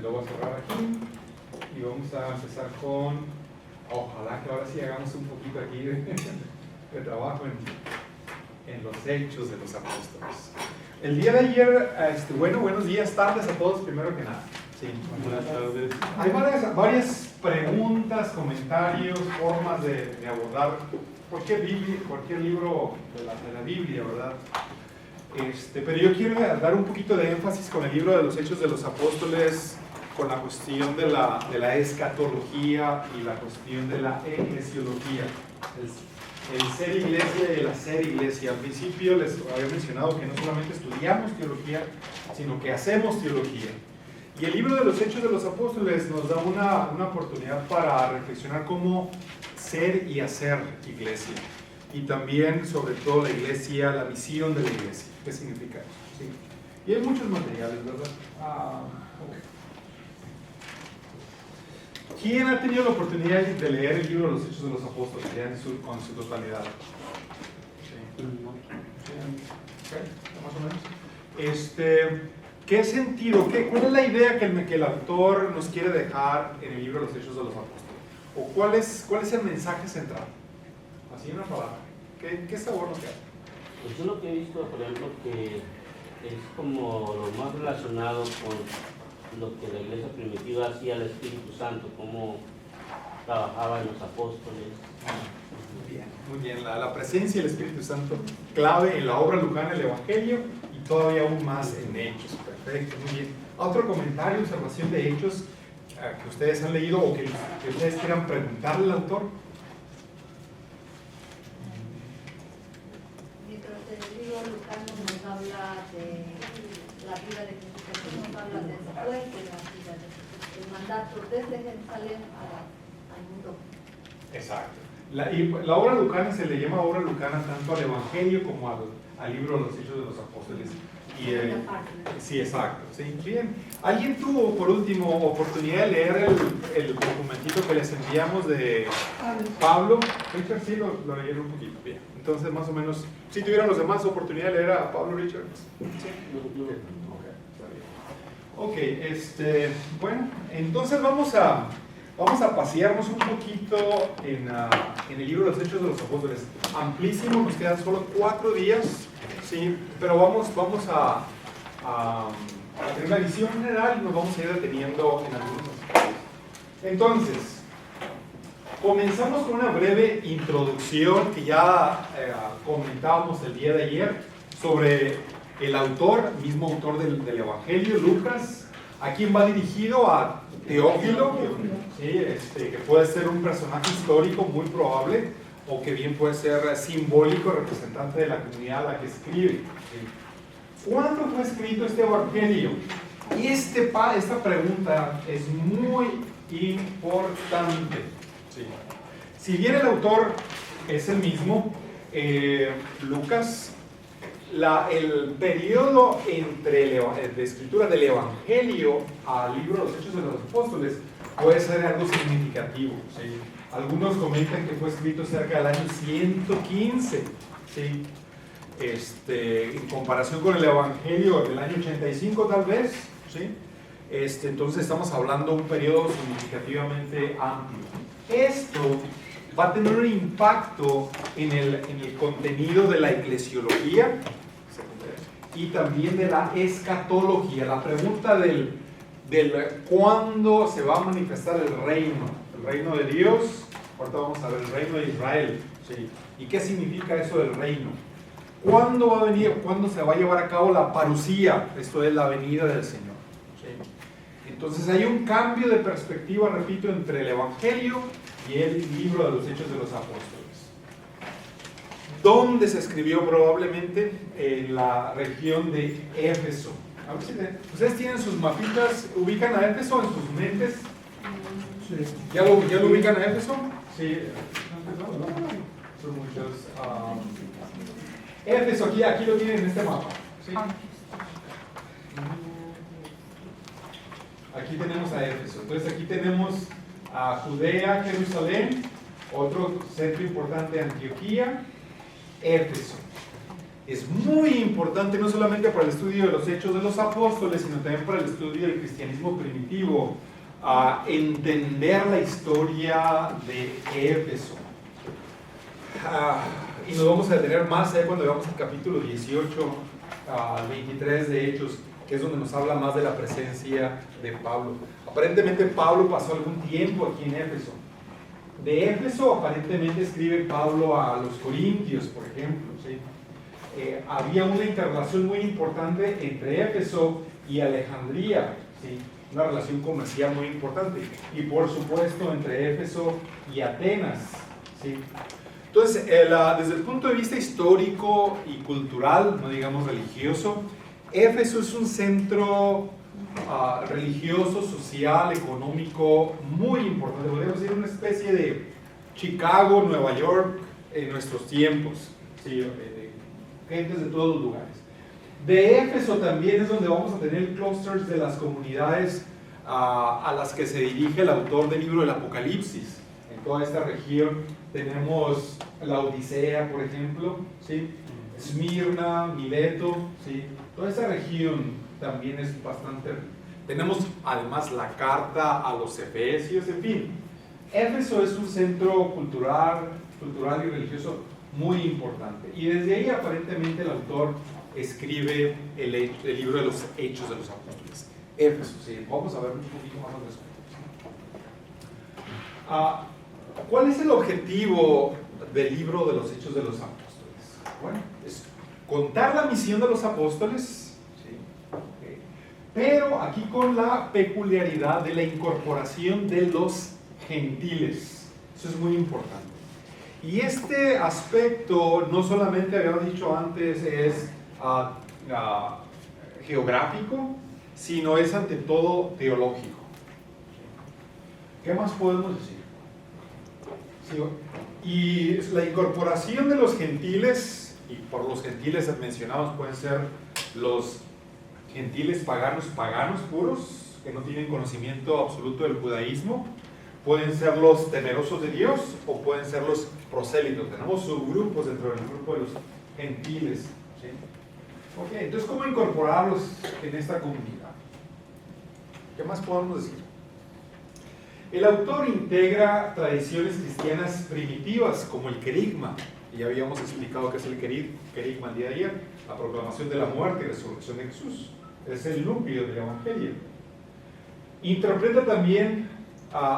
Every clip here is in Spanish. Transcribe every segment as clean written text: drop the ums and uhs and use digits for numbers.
Lo voy a cerrar aquí y vamos a empezar con, ojalá que ahora sí hagamos un poquito aquí de trabajo en los hechos de los apóstoles. El día de ayer, buenos días, tardes a todos, primero que nada. Sí, buenas tardes. Hay varias preguntas, comentarios, formas de abordar cualquier libro de la Biblia, ¿verdad? Pero yo quiero dar un poquito de énfasis con el libro de los Hechos de los Apóstoles, con la cuestión de la escatología y la cuestión de la eclesiología, el ser iglesia y el hacer iglesia. Al principio les había mencionado que no solamente estudiamos teología, sino que hacemos teología. Y el libro de los Hechos de los Apóstoles nos da una oportunidad para reflexionar cómo ser y hacer iglesia. Y también, sobre todo, la iglesia, la misión de la iglesia. ¿Qué significa eso? ¿Sí? Y hay muchos materiales, ¿verdad? Okay. ¿Quién ha tenido la oportunidad de leer el libro de los Hechos de los Apóstoles ya con su totalidad? Sí. Okay. Más o menos. ¿Qué sentido, cuál es la idea que el autor nos quiere dejar en el libro de los Hechos de los Apóstoles? ¿O cuál es el mensaje central? Así en una palabra. ¿Qué sabor nos queda? Pues yo lo que he visto, por ejemplo, que es como lo más relacionado con lo que la iglesia primitiva hacía al Espíritu Santo, cómo trabajaba en los apóstoles. Muy bien. La presencia del Espíritu Santo clave en la obra lucana del Evangelio y todavía aún más en Hechos. Perfecto, muy bien. ¿Otro comentario, observación de Hechos que ustedes han leído o que ustedes quieran preguntarle al autor? Nos habla de la vida de Jesucristo, nos habla después de la vida de Jesucristo, el mandato desde Jerusalén al mundo. Exacto. La obra lucana se le llama obra lucana tanto al Evangelio como al libro de los Hechos de los Apóstoles. Sí, exacto. Sí, bien. ¿Alguien tuvo, por último, oportunidad de leer el documentito que les enviamos de Pablo? Richard, sí, lo leyeron un poquito. Bien. Entonces, más o menos, ¿sí tuvieron los demás oportunidad de leer a Pablo, Richard? Sí. Ok, bueno, entonces vamos a pasearnos un poquito en el libro de los Hechos de los Apóstoles. Amplísimo, nos quedan solo 4 días, ¿sí? Pero vamos a tener una visión general y nos vamos a ir deteniendo en algunos aspectos. Entonces, comenzamos con una breve introducción que ya comentábamos el día de ayer sobre el autor, mismo autor del Evangelio, Lucas, a quien va dirigido a Teófilo, ¿sí? Que puede ser un personaje histórico muy probable, o que bien puede ser simbólico, representante de la comunidad a la que escribe. ¿Sí? ¿Cuándo fue escrito este Evangelio? Y esta pregunta es muy importante. ¿Sí? Si bien el autor es el mismo, Lucas, el periodo entre de escritura del Evangelio al libro de los Hechos de los Apóstoles puede ser algo significativo. ¿Sí? Algunos comentan que fue escrito cerca del año 115, ¿sí? En comparación con el Evangelio del año 85 tal vez, ¿sí? Entonces estamos hablando de un periodo significativamente amplio. Esto va a tener un impacto en el contenido de la eclesiología y también de la escatología. La pregunta del cuándo se va a manifestar el reino de Dios. Ahorita vamos a ver el reino de Israel, ¿sí? ¿Y qué significa eso del reino? ¿Cuándo va a venir? ¿Cuándo se va a llevar a cabo la parusía? Esto es la venida del Señor, ¿sí? Entonces hay un cambio de perspectiva, repito, entre el Evangelio y el libro de los Hechos de los Apóstoles. ¿Dónde se escribió? Probablemente en la región de Éfeso. A ver si ustedes tienen sus mapitas, ¿ubican a Éfeso en sus mentes? Sí. ¿Ya lo ubican a Éfeso? Sí. Son muchos. Éfeso, aquí lo tienen en este mapa. ¿Sí? Aquí tenemos a Éfeso. Entonces aquí tenemos a Judea, Jerusalén, otro centro importante, Antioquía, Éfeso. es muy importante no solamente para el estudio de los Hechos de los Apóstoles, sino también para el estudio del cristianismo primitivo, a entender la historia de Éfeso. Y nos vamos a detener más cuando veamos el capítulo 18 al 23 de Hechos, que es donde nos habla más de la presencia de Pablo. Aparentemente Pablo pasó algún tiempo aquí en Éfeso. De Éfeso aparentemente escribe Pablo a los Corintios, por ejemplo, ¿sí? Había una interrelación muy importante entre Éfeso y Alejandría, ¿sí? Una relación comercial muy importante, y por supuesto entre Éfeso y Atenas, ¿sí? Entonces, desde el punto de vista histórico y cultural, no digamos religioso, Éfeso es un centro religioso, social, económico muy importante. Podríamos decir una especie de Chicago, Nueva York en nuestros tiempos, ¿sí? De gentes de todos los lugares. De Éfeso también es donde vamos a tener clusters de las comunidades a las que se dirige el autor del libro del Apocalipsis. En toda esta región tenemos la Odisea, por ejemplo, ¿sí? Esmirna, Mileto, ¿sí? Toda esta región también es bastante. Tenemos además la carta a los Efesios, en fin. Éfeso es un centro cultural y religioso muy importante. Y desde ahí aparentemente el autor escribe el libro de los Hechos de los Apóstoles. Éfeso, sí. Vamos a ver un poquito más de eso. ¿Cuál es el objetivo del libro de los Hechos de los Apóstoles? Bueno, es contar la misión de los apóstoles, ¿sí? Okay. Pero aquí con la peculiaridad de la incorporación de los gentiles. Eso es muy importante. Y este aspecto, no solamente habíamos dicho antes, es geográfico, sino es ante todo teológico. ¿Qué más podemos decir? Sí, y la incorporación de los gentiles, y por los gentiles mencionados pueden ser los gentiles paganos puros, que no tienen conocimiento absoluto del judaísmo, pueden ser los temerosos de Dios o pueden ser los prosélitos. Tenemos subgrupos dentro del grupo de los gentiles, ¿sí? Okay, entonces, ¿cómo incorporarlos en esta comunidad? ¿Qué más podemos decir? El autor integra tradiciones cristianas primitivas como el querigma, y ya habíamos explicado qué es el querigma el día de ayer, la proclamación de la muerte y resurrección de Jesús. Es el núcleo del Evangelio. Interpreta también,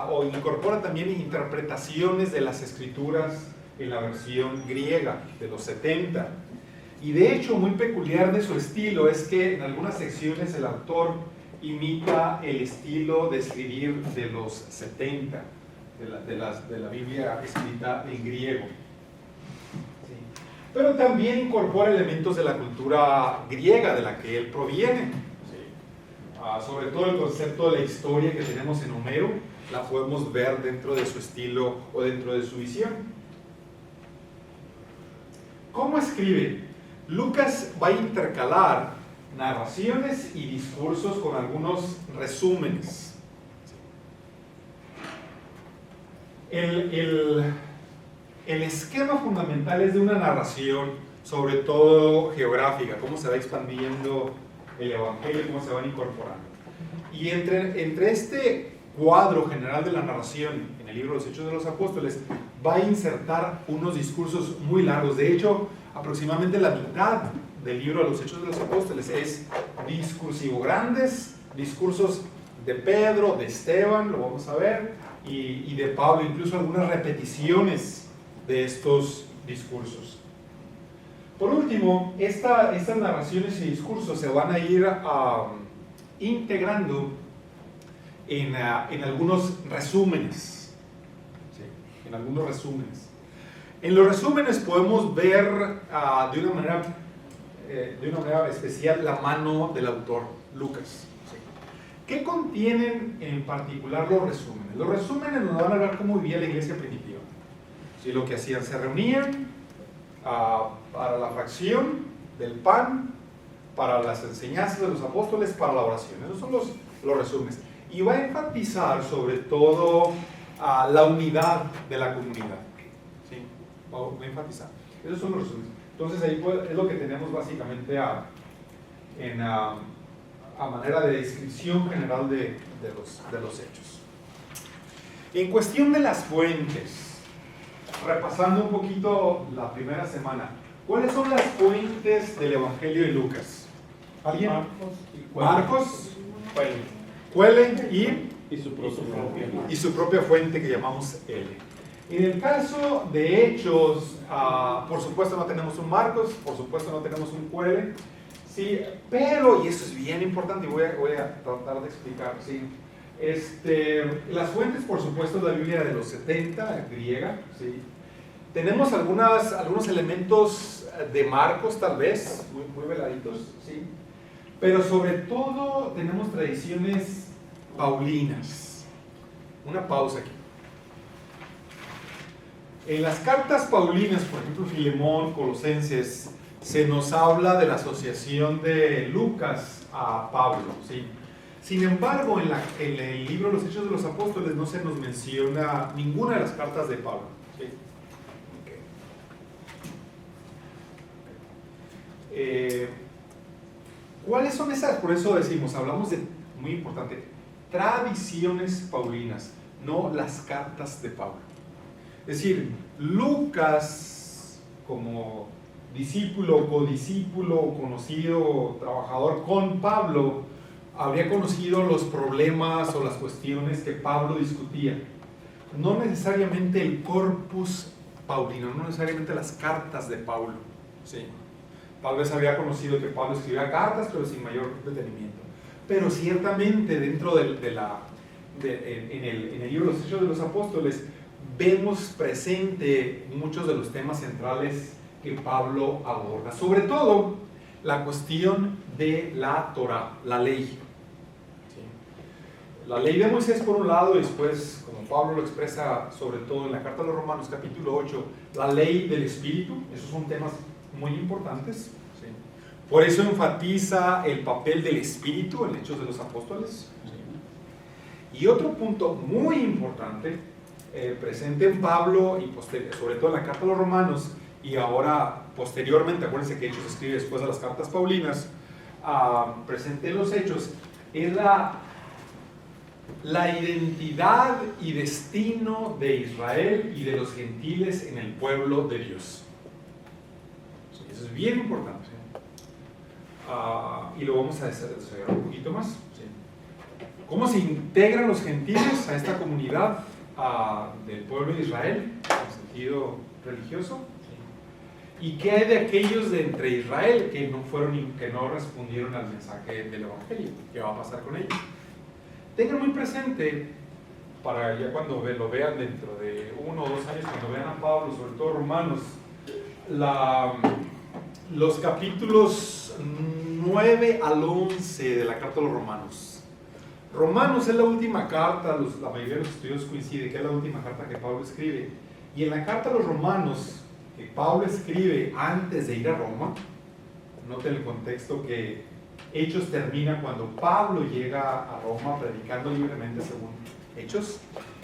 o incorpora también interpretaciones de las Escrituras en la versión griega de los 70. Y de hecho, muy peculiar de su estilo es que en algunas secciones el autor imita el estilo de escribir de los 70, de la Biblia escrita en griego. ¿Sí? Pero también incorpora elementos de la cultura griega de la que él proviene. ¿Sí? Sobre todo el concepto de la historia que tenemos en Homero, la podemos ver dentro de su estilo o dentro de su visión. ¿Cómo escribe? Lucas va a intercalar narraciones y discursos con algunos resúmenes. El esquema fundamental es de una narración, sobre todo geográfica, cómo se va expandiendo el Evangelio, cómo se van incorporando. Y entre este cuadro general de la narración en el libro de los Hechos de los Apóstoles, va a insertar unos discursos muy largos. De hecho, aproximadamente la mitad del libro de los Hechos de los Apóstoles es discursivo, grandes discursos de Pedro, de Esteban, lo vamos a ver, y de Pablo, incluso algunas repeticiones de estos discursos. Por último, estas narraciones y discursos se van a ir integrando en algunos resúmenes. ¿Sí? En algunos resúmenes. En los resúmenes podemos ver de una manera especial la mano del autor, Lucas. ¿Sí? ¿Qué contienen en particular los resúmenes? Los resúmenes nos van a hablar cómo vivía la iglesia primitiva. ¿Sí? Lo que hacían, se reunían para la fracción del pan, para las enseñanzas de los apóstoles, para la oración. Esos son los resúmenes. Y va a enfatizar sobre todo la unidad de la comunidad. ¿Sí? Va a enfatizar. Esos son los resúmenes. Entonces ahí es lo que tenemos básicamente a manera de descripción general de los hechos. En cuestión de las fuentes, repasando un poquito la primera semana, ¿cuáles son las fuentes del Evangelio de Lucas? ¿Alguien? Marcos, Cuelen y su propia fuente que llamamos L. En el caso de Hechos, por supuesto no tenemos un Marcos, por supuesto no tenemos un Cuelen, sí, pero, y eso es bien importante y voy a tratar de explicar, sí. Las fuentes, por supuesto, la Biblia de los 70, griega, ¿sí? Tenemos algunos elementos de Marcos, tal vez, muy veladitos, ¿sí? Pero sobre todo tenemos tradiciones paulinas. Una pausa aquí. En las cartas paulinas, por ejemplo, Filemón, Colosenses, se nos habla de la asociación de Lucas a Pablo, ¿sí? Sin embargo, en el libro de los Hechos de los Apóstoles no se nos menciona ninguna de las cartas de Pablo. ¿Sí? Okay. ¿Cuáles son esas? Por eso decimos, hablamos de, muy importante, tradiciones paulinas, no las cartas de Pablo. Es decir, Lucas, como discípulo, codiscípulo, conocido, trabajador con Pablo, habría conocido los problemas o las cuestiones que Pablo discutía. No necesariamente el corpus paulino, no necesariamente las cartas de Pablo. ¿Sí? Tal vez había conocido que Pablo escribía cartas, pero sin mayor detenimiento. Pero ciertamente dentro en el libro de los Hechos de los Apóstoles vemos presente muchos de los temas centrales que Pablo aborda. Sobre todo la cuestión de la Torá, la ley. La ley de Moisés por un lado, y después, como Pablo lo expresa sobre todo en la carta a los Romanos capítulo 8, la ley del Espíritu. Esos son temas muy importantes, ¿sí? Por eso enfatiza el papel del Espíritu en Hechos de los Apóstoles, ¿sí? Y otro punto muy importante, presente en Pablo y sobre todo en la carta a los Romanos, y ahora posteriormente, acuérdense que Hechos escribe después de las cartas paulinas, presente en los Hechos, es la identidad y destino de Israel y de los gentiles en el pueblo de Dios. Eso es bien importante. Y lo vamos a desarrollar un poquito más. ¿Sí? ¿Cómo se integran los gentiles a esta comunidad del pueblo de Israel en sentido religioso? ¿Sí? ¿Y qué hay de aquellos de entre Israel que no respondieron al mensaje del Evangelio? ¿Qué va a pasar con ellos? Tengan muy presente, para ya cuando lo vean dentro de 1 o 2 años, cuando vean a Pablo, sobre todo Romanos, los capítulos 9 al 11 de la carta a los Romanos. Romanos es la última carta, la mayoría de los estudios coincide que es la última carta que Pablo escribe. Y en la carta a los Romanos, que Pablo escribe antes de ir a Roma, noten el contexto que Hechos termina cuando Pablo llega a Roma predicando libremente según Hechos,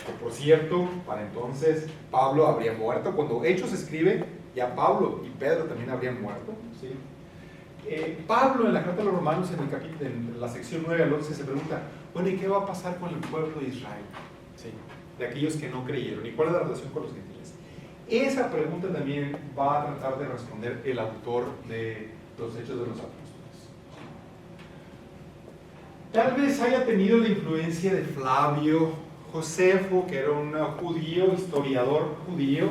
que por cierto, para entonces Pablo habría muerto. Cuando Hechos escribe, ya Pablo y Pedro también habrían muerto, ¿sí? Pablo en la carta a los Romanos, en la sección 9 al 11, se pregunta, bueno, ¿y qué va a pasar con el pueblo de Israel? ¿Sí? De aquellos que no creyeron, ¿y cuál es la relación con los gentiles? Esa pregunta también va a tratar de responder el autor de los Hechos de los Apóstoles. Tal vez haya tenido la influencia de Flavio Josefo, que era un judío, historiador judío,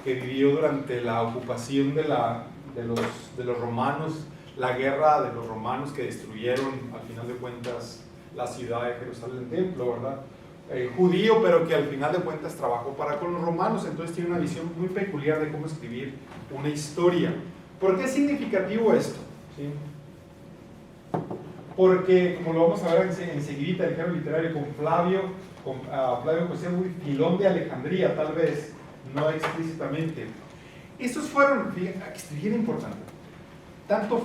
que vivió durante la ocupación de los romanos, la guerra de los romanos que destruyeron, al final de cuentas, la ciudad de Jerusalén, el templo, ¿verdad? Judío, pero que al final de cuentas trabajó con los romanos, entonces tiene una visión muy peculiar de cómo escribir una historia. ¿Por qué es significativo esto? ¿Sí? Porque, como lo vamos a ver enseguida, el género literario con Flavio Josefo y Filón de Alejandría, tal vez, no explícitamente. Estos fueron, fíjense, bien importante. Tanto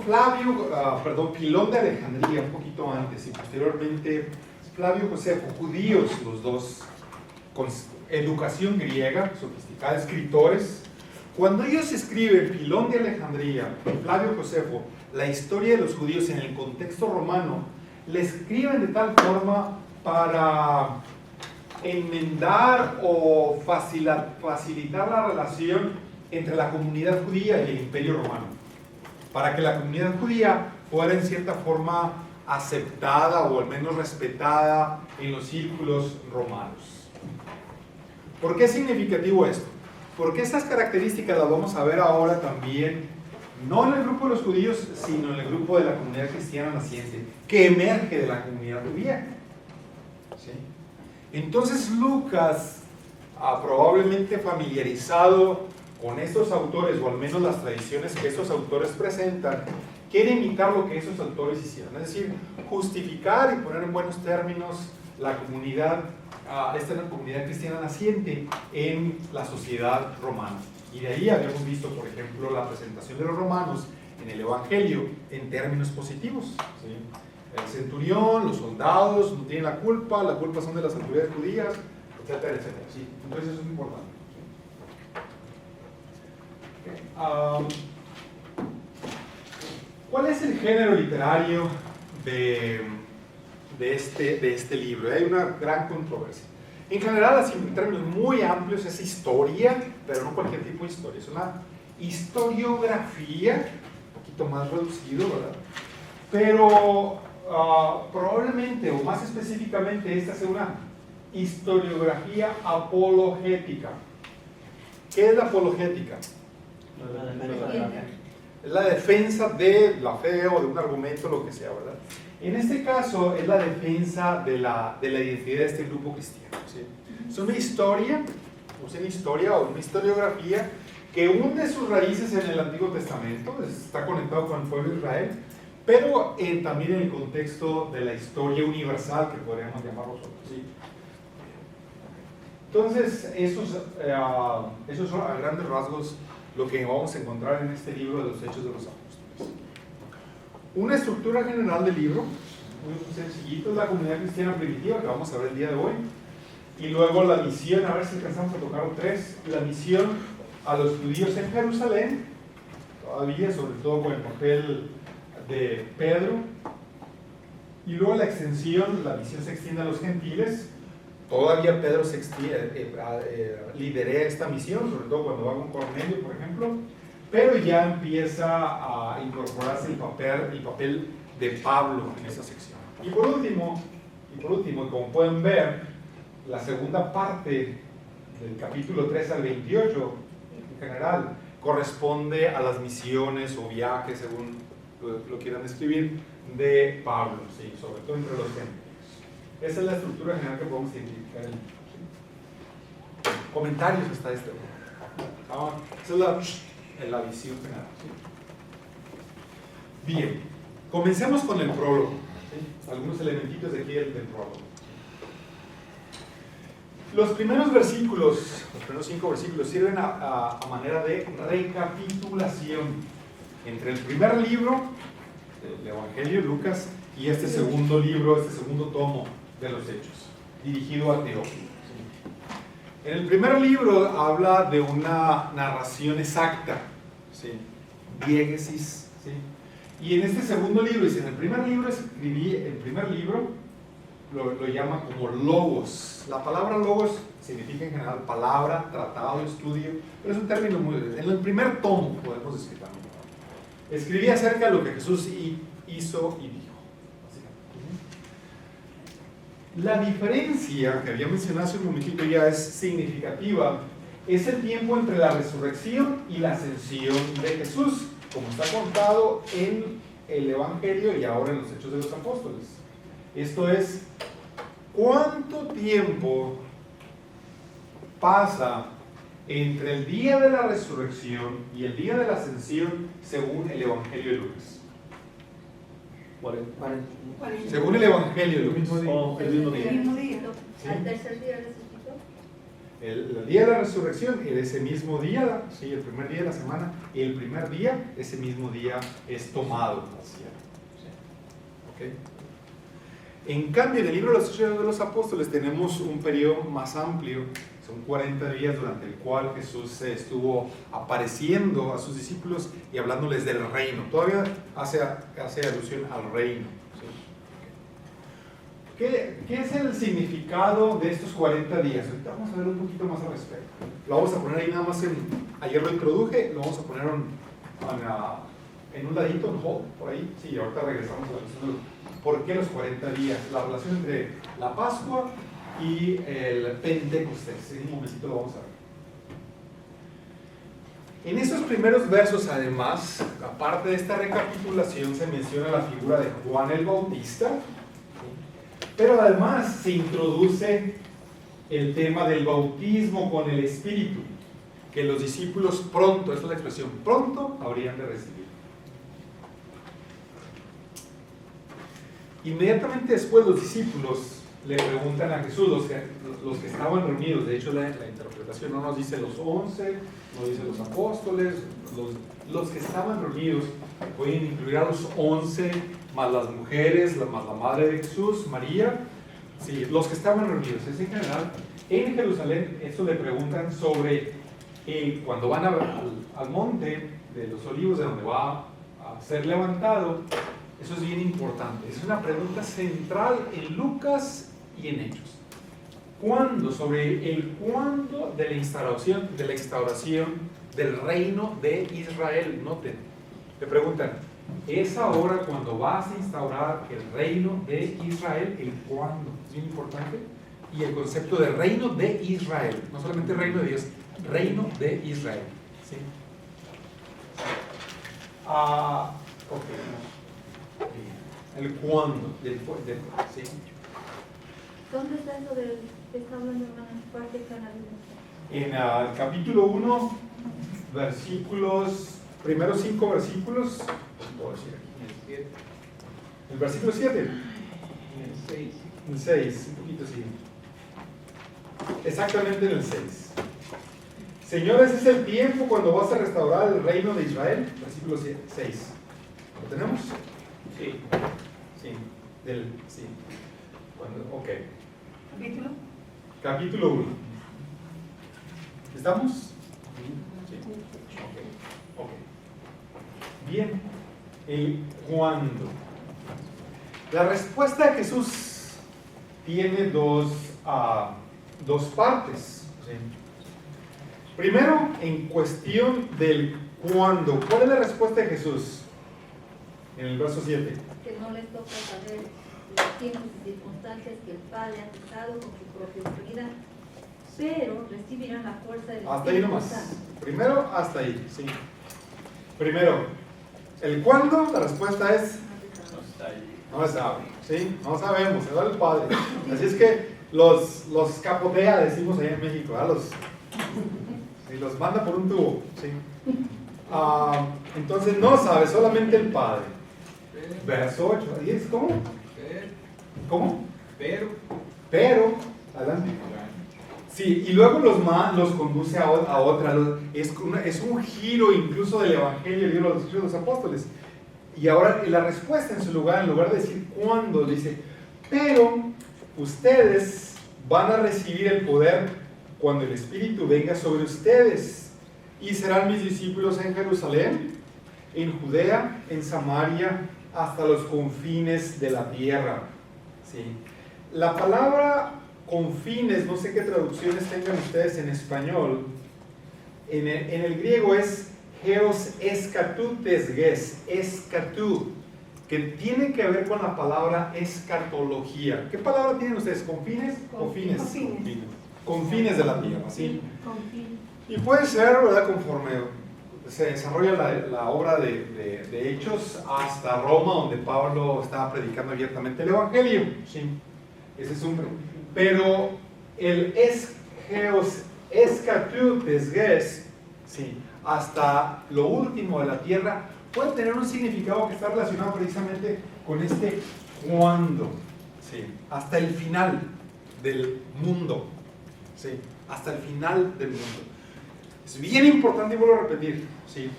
Filón de Alejandría, un poquito antes, y posteriormente Flavio Josefo, judíos los dos, con educación griega, sofisticada, escritores, Cuando ellos escriben, Filón de Alejandría, Flavio Josefo, la historia de los judíos en el contexto romano, le escriben de tal forma para enmendar o facilitar la relación entre la comunidad judía y el imperio romano, para que la comunidad judía fuera en cierta forma aceptada o al menos respetada en los círculos romanos. ¿Por qué es significativo esto? Porque estas características las vamos a ver ahora también, no en el grupo de los judíos, sino en el grupo de la comunidad cristiana naciente, que emerge de la comunidad judía. ¿Sí? Entonces Lucas, probablemente familiarizado con estos autores, o al menos las tradiciones que estos autores presentan, quiere imitar lo que esos autores hicieron, es decir, justificar y poner en buenos términos la comunidad, esta es la comunidad cristiana naciente en la sociedad romana. Y de ahí habíamos visto, por ejemplo, la presentación de los romanos en el Evangelio en términos positivos. ¿Sí? El centurión, los soldados no tienen la culpa son de las autoridades judías, etcétera, etcétera. ¿Sí? Entonces eso es importante. ¿Cuál es el género literario de este libro? Hay una gran controversia. En general, así en términos muy amplios, es historia, pero no cualquier tipo de historia. Es una historiografía, un poquito más reducido, ¿verdad? Pero probablemente, o más específicamente, esta es una historiografía apologética. ¿Qué es la apologética? Es la defensa de la fe o de un argumento, lo que sea, ¿verdad? En este caso es la defensa de la identidad de este grupo cristiano. ¿Sí? Es una historia o una historiografía que hunde sus raíces en el Antiguo Testamento, está conectado con el pueblo de Israel, pero también en el contexto de la historia universal, que podríamos llamar nosotros. ¿Sí? Entonces, esos son a grandes rasgos lo que vamos a encontrar en este libro de los Hechos de los Apóstoles. Una estructura general del libro, muy sencillito, es la comunidad cristiana primitiva que vamos a ver el día de hoy, y luego la misión, a ver si alcanzamos a tocar tres, la misión a los judíos en Jerusalén, todavía, sobre todo con el papel de Pedro, y luego la extensión, la misión se extiende a los gentiles. Todavía Pedro lidera esta misión, sobre todo cuando va con Cornelio, por ejemplo, pero ya empieza a incorporarse el papel de Pablo en esa sección. Y por último, como pueden ver, la segunda parte del capítulo 3 al 28, en general, corresponde a las misiones o viajes, según lo quieran describir, de Pablo, ¿sí? Sobre todo entre los gentiles. Esa es la estructura general que podemos identificar. Comentarios hasta este momento. Esa es la visión general. ¿Sí? Bien, comencemos con el prólogo. ¿Sí? Algunos elementitos de aquí del prólogo. Los primeros versículos, los primeros 5 versículos, sirven a manera de recapitulación entre el primer libro, el Evangelio de Lucas, y este segundo libro, este segundo tomo de los Hechos, dirigido a Teófilo. En el primer libro habla de una narración exacta, ¿sí? Diégesis, ¿sí? Y en este segundo libro, en el primer libro lo llama como logos. La palabra logos significa en general palabra, tratado, estudio, pero es un término muy... En el primer tomo podemos describirlo. Escribía acerca de lo que Jesús hizo y dijo. La diferencia que había mencionado hace un momentito ya es significativa, es el tiempo entre la resurrección y la ascensión de Jesús, como está contado en el Evangelio y ahora en los Hechos de los Apóstoles. Esto es, ¿cuánto tiempo pasa entre el día de la resurrección y el día de la ascensión según el Evangelio de Lucas? 40. Según el Evangelio de Lucas. El mismo día. ¿Sí? Al tercer día resucitó. El día de la resurrección, ese mismo día, sí, el primer día de la semana, y el primer día, ese mismo día es tomado al cielo. ¿Okay? En cambio, en el libro de los Hechos de los Apóstoles tenemos un periodo más amplio, Son 40 días durante el cual Jesús estuvo apareciendo a sus discípulos y hablándoles del reino. Todavía hace alusión al reino. ¿Sí? ¿Qué es el significado de estos 40 días? Ahorita vamos a ver un poquito más al respecto. Lo vamos a poner ahí nada más ayer lo introduje, lo vamos a poner en un ladito, en hold, por ahí. Sí, ahorita regresamos a la cuestión de por qué los 40 días, la relación entre la Pascua y el Pentecostés. En un momentito lo vamos a ver. En esos primeros versos, además, aparte de esta recapitulación, se menciona la figura de Juan el Bautista, pero además se introduce el tema del bautismo con el Espíritu, que los discípulos pronto, esta es la expresión, pronto habrían de recibir. Inmediatamente después los discípulos le preguntan a Jesús, los que estaban reunidos, de hecho la interpretación no nos dice los 11, no dice los apóstoles, los que estaban reunidos, pueden incluir a los 11, más las mujeres, más la madre de Jesús, María, sí, los que estaban reunidos, es en general, en Jerusalén, eso le preguntan sobre cuando van al monte de los olivos, de donde va a ser levantado. Eso es bien importante, es una pregunta central en Lucas y en Hechos. ¿Cuándo? Sobre el cuándo de la instauración del reino de Israel. Noten, te preguntan, ¿es ahora cuando vas a instaurar el reino de Israel? ¿El cuándo? Es bien importante. Y el concepto de reino de Israel, no solamente reino de Dios, reino de Israel. ¿Sí? Ok. El cuándo, ¿sí? ¿Dónde está eso del que está hablando en la parte canadiense? En el capítulo 1, primeros 5 versículos, puedo decir aquí, el versículo 7, el 6, un poquito así, exactamente en el 6. Señores, es el tiempo cuando vas a restaurar el reino de Israel, versículo 6. ¿Lo tenemos? Sí. Sí. Ok. ¿Capítulo? Capítulo 1. ¿Estamos? Sí. Ok. Bien. ¿Cuándo? La respuesta de Jesús tiene dos partes. ¿Sí? Primero, en cuestión del cuándo. ¿Cuál es la respuesta de Jesús? En el verso 7. Que no les toca saber los tiempos y circunstancias que el Padre ha fijado con su propia autoridad, pero recibirán la fuerza del hasta ahí Espíritu nomás. Santo. Primero, hasta ahí, sí. Primero, el cuándo, la respuesta es no se sabe, ¿sí? No sabemos, se da el Padre. Así es que los capotea, decimos allá en México, ¿verdad? Los manda por un tubo, ¿sí? Entonces no sabe, solamente el Padre. Verso 8. ¿Y es cómo? ¿Cómo? Pero, adelante. Sí, y luego los conduce a otra. Es un giro incluso del Evangelio, el libro de los Hechos de los Apóstoles. Y ahora la respuesta en lugar de decir cuándo, dice, pero ustedes van a recibir el poder cuando el Espíritu venga sobre ustedes. Y serán mis discípulos en Jerusalén, en Judea, en Samaria, hasta los confines de la tierra. ¿Sí? La palabra confines, no sé qué traducciones tengan ustedes en español, en el griego es geos escatú tesges, escatú, que tiene que ver con la palabra escatología. ¿Qué palabra tienen ustedes? ¿Confines? Confines. Confines de la tierra, ¿sí? Y puede ser, ¿verdad?, conforme se desarrolla la obra de Hechos hasta Roma, donde Pablo estaba predicando abiertamente el Evangelio, ¿sí? Ese es pero el geos escatú tesges, ¿sí?, hasta lo último de la tierra, puede tener un significado que está relacionado precisamente con este cuándo, ¿sí?, hasta el final del mundo, ¿sí?, hasta el final del mundo. Es bien importante y vuelvo a repetir, ¿sí?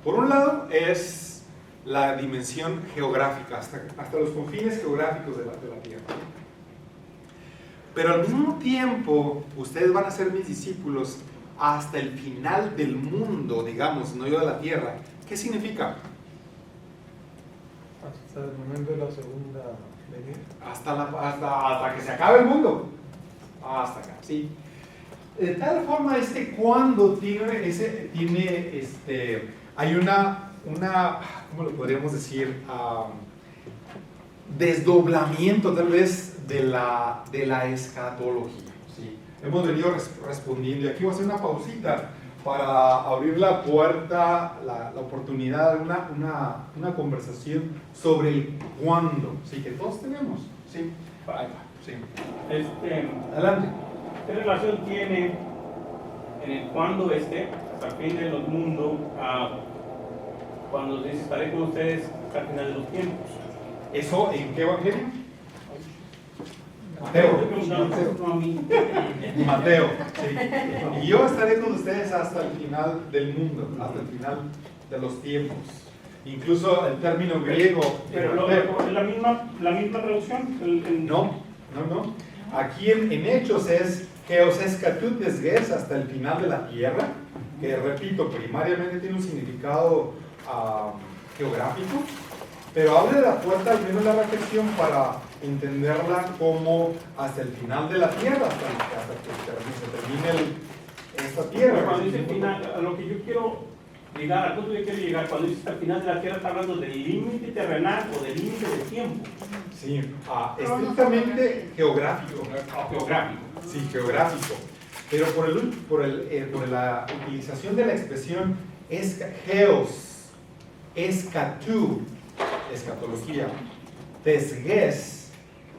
Por un lado es la dimensión geográfica, hasta los confines geográficos de la tierra. pero al mismo tiempo ustedes van a ser mis discípulos hasta el final del mundo, digamos, no yo de la tierra. ¿Qué significa? Hasta el momento de la segunda venida. Hasta que se acabe el mundo. Hasta acá, sí. De tal forma cuando hay una, ¿cómo lo podríamos decir? Desdoblamiento tal vez de la escatología. ¿Sí? Hemos venido respondiendo, y aquí voy a hacer una pausita para abrir la puerta, la oportunidad de una conversación sobre el cuándo, ¿sí? Que todos tenemos, ¿sí? Ahí va, sí. Adelante. ¿Qué relación tiene en el cuándo hasta el fin de los mundos, cuando dice estaré con ustedes hasta el final de los tiempos? ¿Eso en qué evangelio? Mateo, sí. Y yo estaré con ustedes hasta el final del mundo, hasta el final de los tiempos. Incluso el término griego. Pero ¿es la misma traducción? No. Aquí en Hechos es Geos escatutes ges, hasta el final de la tierra, que repito, primariamente tiene un significado geográfico, pero abre la puerta al menos la reflexión para entenderla como hasta el final de la tierra, hasta que se termine esta tierra. Pero cuando dice el final, a lo que yo quiero llegar, a punto yo quiero llegar, cuando dice hasta el final de la tierra, está hablando del límite terrenal o del límite del tiempo. Sí, estrictamente geográfico. Geográfico. Sí, geográfico. Pero por la utilización de la expresión geos, escatú, escatología, tesges,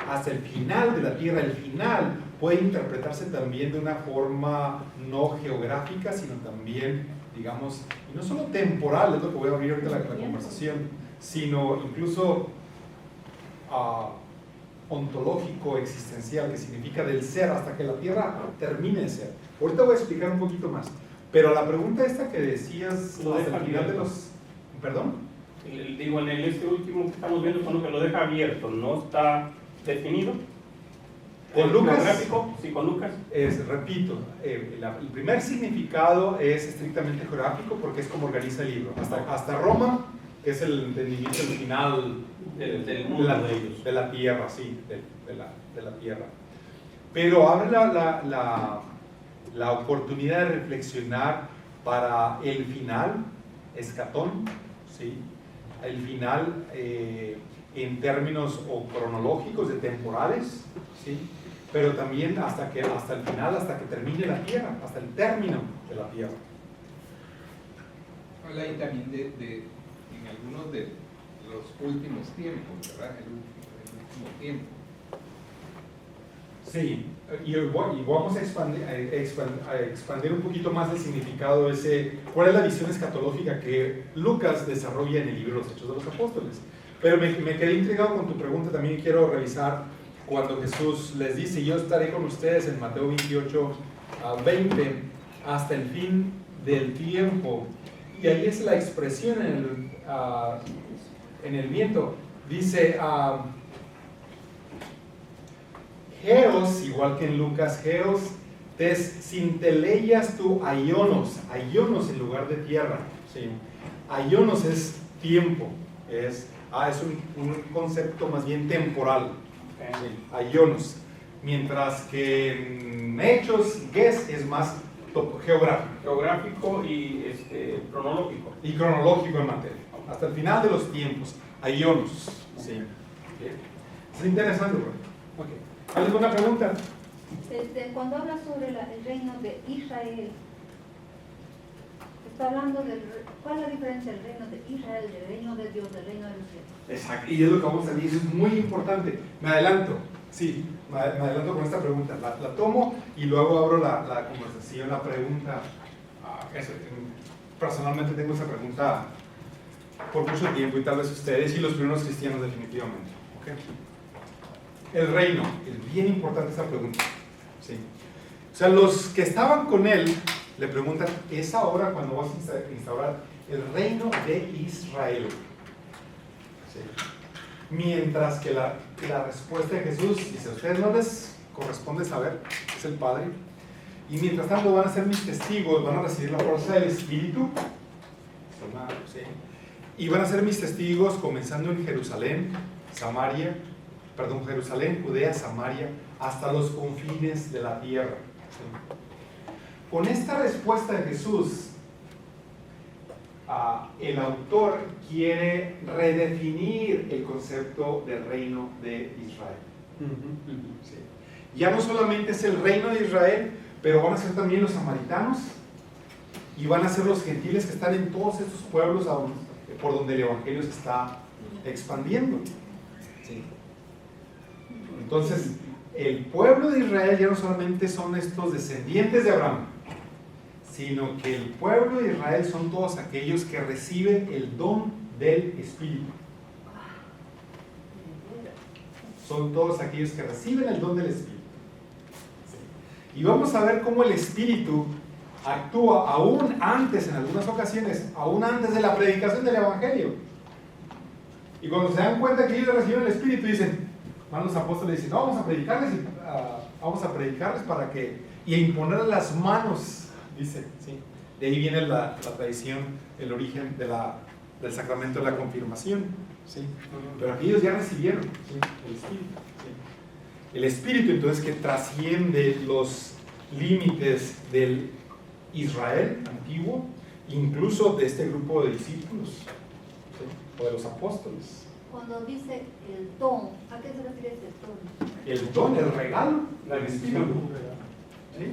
hasta el final de la tierra, el final puede interpretarse también de una forma no geográfica, sino también, digamos, y no solo temporal, es lo que voy a abrir ahorita la conversación, sino incluso ontológico, existencial, que significa del ser hasta que la tierra termine de ser. Ahorita voy a explicar un poquito más, pero la pregunta esta que decías hasta el final de los... ¿Perdón? Digo, en este último que estamos viendo, con lo que lo deja abierto, no está definido. Con Lucas, geográfico, sí, con Lucas. Repito, el primer significado es estrictamente geográfico porque es como organiza el libro. Hasta Roma, que es el entendimiento del final del mundo de ellos. De la tierra, sí, de la tierra. Pero abre la oportunidad de reflexionar para el final, escatón, ¿sí? El final en términos cronológicos, de temporales, ¿sí? Pero también hasta el final, hasta que termine la tierra, hasta el término de la tierra. Habla ahí también en algunos de los últimos tiempos, ¿verdad? El último tiempo. Sí, y vamos a expandir un poquito más el significado cuál es la visión escatológica que Lucas desarrolla en el libro de los Hechos de los Apóstoles. Pero me quedé intrigado con tu pregunta, también quiero revisar cuando Jesús les dice, yo estaré con ustedes en Mateo 28:20 hasta el fin del tiempo. Y ahí es la expresión en el viento. Dice, geos, igual que en Lucas, geos, sinteleias tu aionos en lugar de tierra. ¿Sí? Aionos es tiempo, es un concepto más bien temporal. ¿Sí? Aionos. Mientras que en Hechos, ges es más geográfico. Geográfico y cronológico. Y cronológico en materia. Hasta el final de los tiempos. Aionos. Sí. Es interesante, ¿no? Okay. ¿Alguna pregunta? Cuando habla sobre el reino de Israel, está hablando ¿cuál es la diferencia del reino de Israel, del reino de Dios, del reino de los cielos? Exacto, y es lo que vamos a ver, eso es muy importante. Me adelanto, sí, me adelanto con esta pregunta. La tomo y luego abro la conversación, la pregunta. Personalmente tengo esa pregunta por mucho tiempo y tal vez ustedes y los primeros cristianos definitivamente. ¿Okay? El reino, es bien importante esa pregunta. ¿Sí? O sea, los que estaban con él le preguntan, ¿es ahora cuando vas a instaurar el reino de Israel? ¿Sí? Mientras que la respuesta de Jesús dice, a ustedes no les corresponde saber, es el Padre. Y mientras tanto van a ser mis testigos, van a recibir la fuerza del Espíritu. ¿Sí? Y van a ser mis testigos comenzando en Jerusalén, Jerusalén, Judea, Samaria, hasta los confines de la tierra. ¿Sí? Con esta respuesta de Jesús, el autor quiere redefinir el concepto del reino de Israel. ¿Sí? Ya no solamente es el reino de Israel, pero van a ser también los samaritanos y van a ser los gentiles que están en todos estos pueblos por donde el evangelio se está expandiendo. ¿Sí? Entonces, el pueblo de Israel ya no solamente son estos descendientes de Abraham, sino que el pueblo de Israel son todos aquellos que reciben el don del Espíritu. Son todos aquellos que reciben el don del Espíritu. Y vamos a ver cómo el Espíritu actúa aún antes, en algunas ocasiones, aún antes de la predicación del Evangelio. Y cuando se dan cuenta que ellos reciben el Espíritu, dicen, van los apóstoles dicen, no, vamos a predicarles para que, y a imponer las manos, dice, ¿sí? De ahí viene la tradición, el origen del sacramento de la confirmación, ¿sí? Pero aquellos ya recibieron, ¿sí? El Espíritu, ¿sí? El Espíritu entonces que trasciende los límites del Israel antiguo, incluso de este grupo de discípulos, ¿sí? O de los apóstoles. Cuando dice el don, ¿a qué se refiere ese don? El don, el regalo del Espíritu, ¿sí?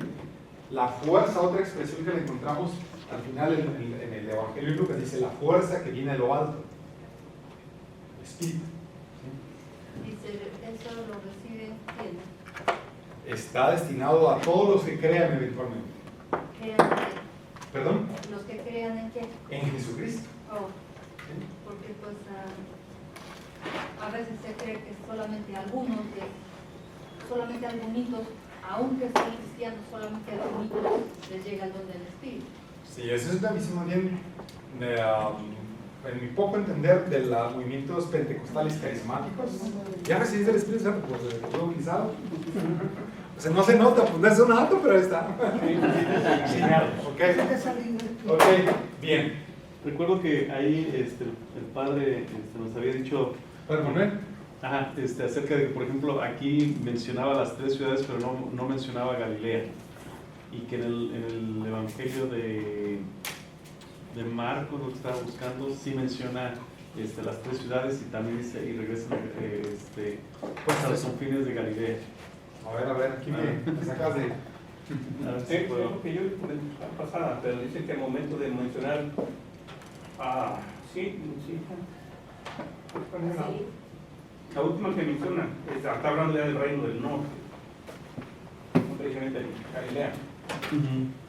La fuerza, otra expresión que le encontramos al final en el Evangelio de Lucas, dice la fuerza que viene de lo alto, el Espíritu. Dice, eso lo reciben ¿quién? Está destinado a todos los que crean eventualmente. ¿Crean en qué? ¿Perdón? ¿Los que crean en qué? En Jesucristo. Oh, ¿Sí? porque pues a veces se cree que solamente algunos, solamente algunitos, aunque sean cristianos, solamente algunitos les llega el don del Espíritu. Sí, eso es la visión bien, en mi poco entender, de los movimientos pentecostales carismáticos. ¿Ya recibiste el Espíritu Santo? Pues lo he utilizado. O sea, no se nota, pues no es un alto, pero ahí está. Sí, ok, bien. Recuerdo que ahí el padre nos había dicho ¿Padre Manuel? acerca de que, por ejemplo, aquí mencionaba las 3 ciudades, pero no mencionaba Galilea. Y que en el Evangelio de Marcos, lo que estaba buscando, sí menciona las 3 ciudades y también dice, y regresan a los confines de Galilea. A ver, aquí me sacas de... A ver si Sí, es puedo. lo que yo vi la pasada, pero dice que al momento de mencionar, la última que menciona, está hablando ya del reino del norte, no precisamente de Galilea.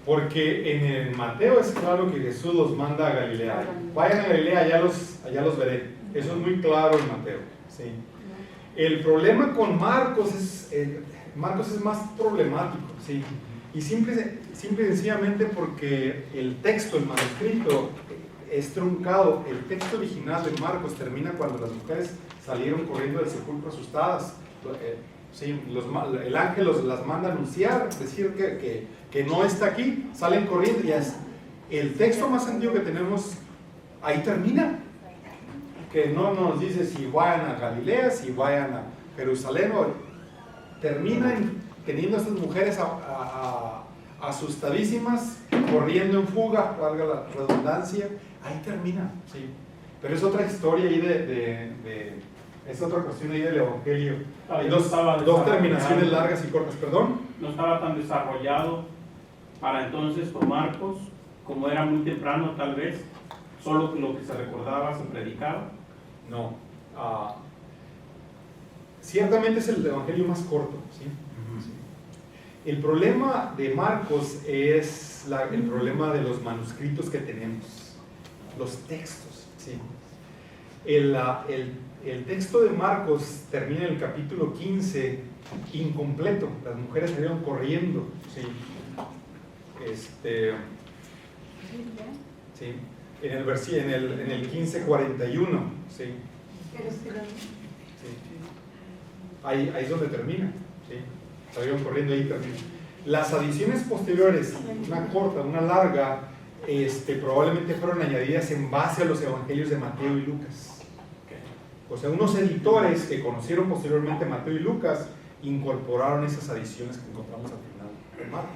Porque en el Mateo es claro que Jesús los manda a Galilea. Vayan a Galilea, allá los veré. Eso es muy claro en Mateo. ¿Sí? El problema con Marcos es más problemático. ¿Sí? Y simple y sencillamente porque el texto, el manuscrito, es truncado. El texto original de Marcos termina cuando las mujeres salieron corriendo del sepulcro asustadas. Sí, el ángel las manda a anunciar, decir que no está aquí, salen corriendo y es el texto más antiguo que tenemos, ahí termina, que no nos dice si vayan a Galilea, si vayan a Jerusalén, terminan teniendo a estas mujeres asustadísimas, corriendo en fuga, valga la redundancia, ahí termina, sí. Pero es otra historia ahí es otra cuestión ahí del Evangelio. Hay dos terminaciones largas y cortas, perdón. No estaba tan desarrollado para entonces por Marcos, como era muy temprano tal vez, solo lo que se recordaba se predicaba. No. Ciertamente es el Evangelio más corto, ¿sí? Sí. El problema de Marcos es el problema de los manuscritos que tenemos, los textos, ¿sí? El texto de Marcos termina en el capítulo 15 incompleto. Las mujeres salieron corriendo, ¿sí? Sí. En el 15:41, ¿sí? Sí. Ahí es donde termina, ¿sí? salieron corriendo ahí también. Las adiciones posteriores, una corta, una larga, probablemente fueron añadidas en base a los evangelios de Mateo y Lucas. O sea, unos editores que conocieron posteriormente Mateo y Lucas incorporaron esas adiciones que encontramos al final de Marcos.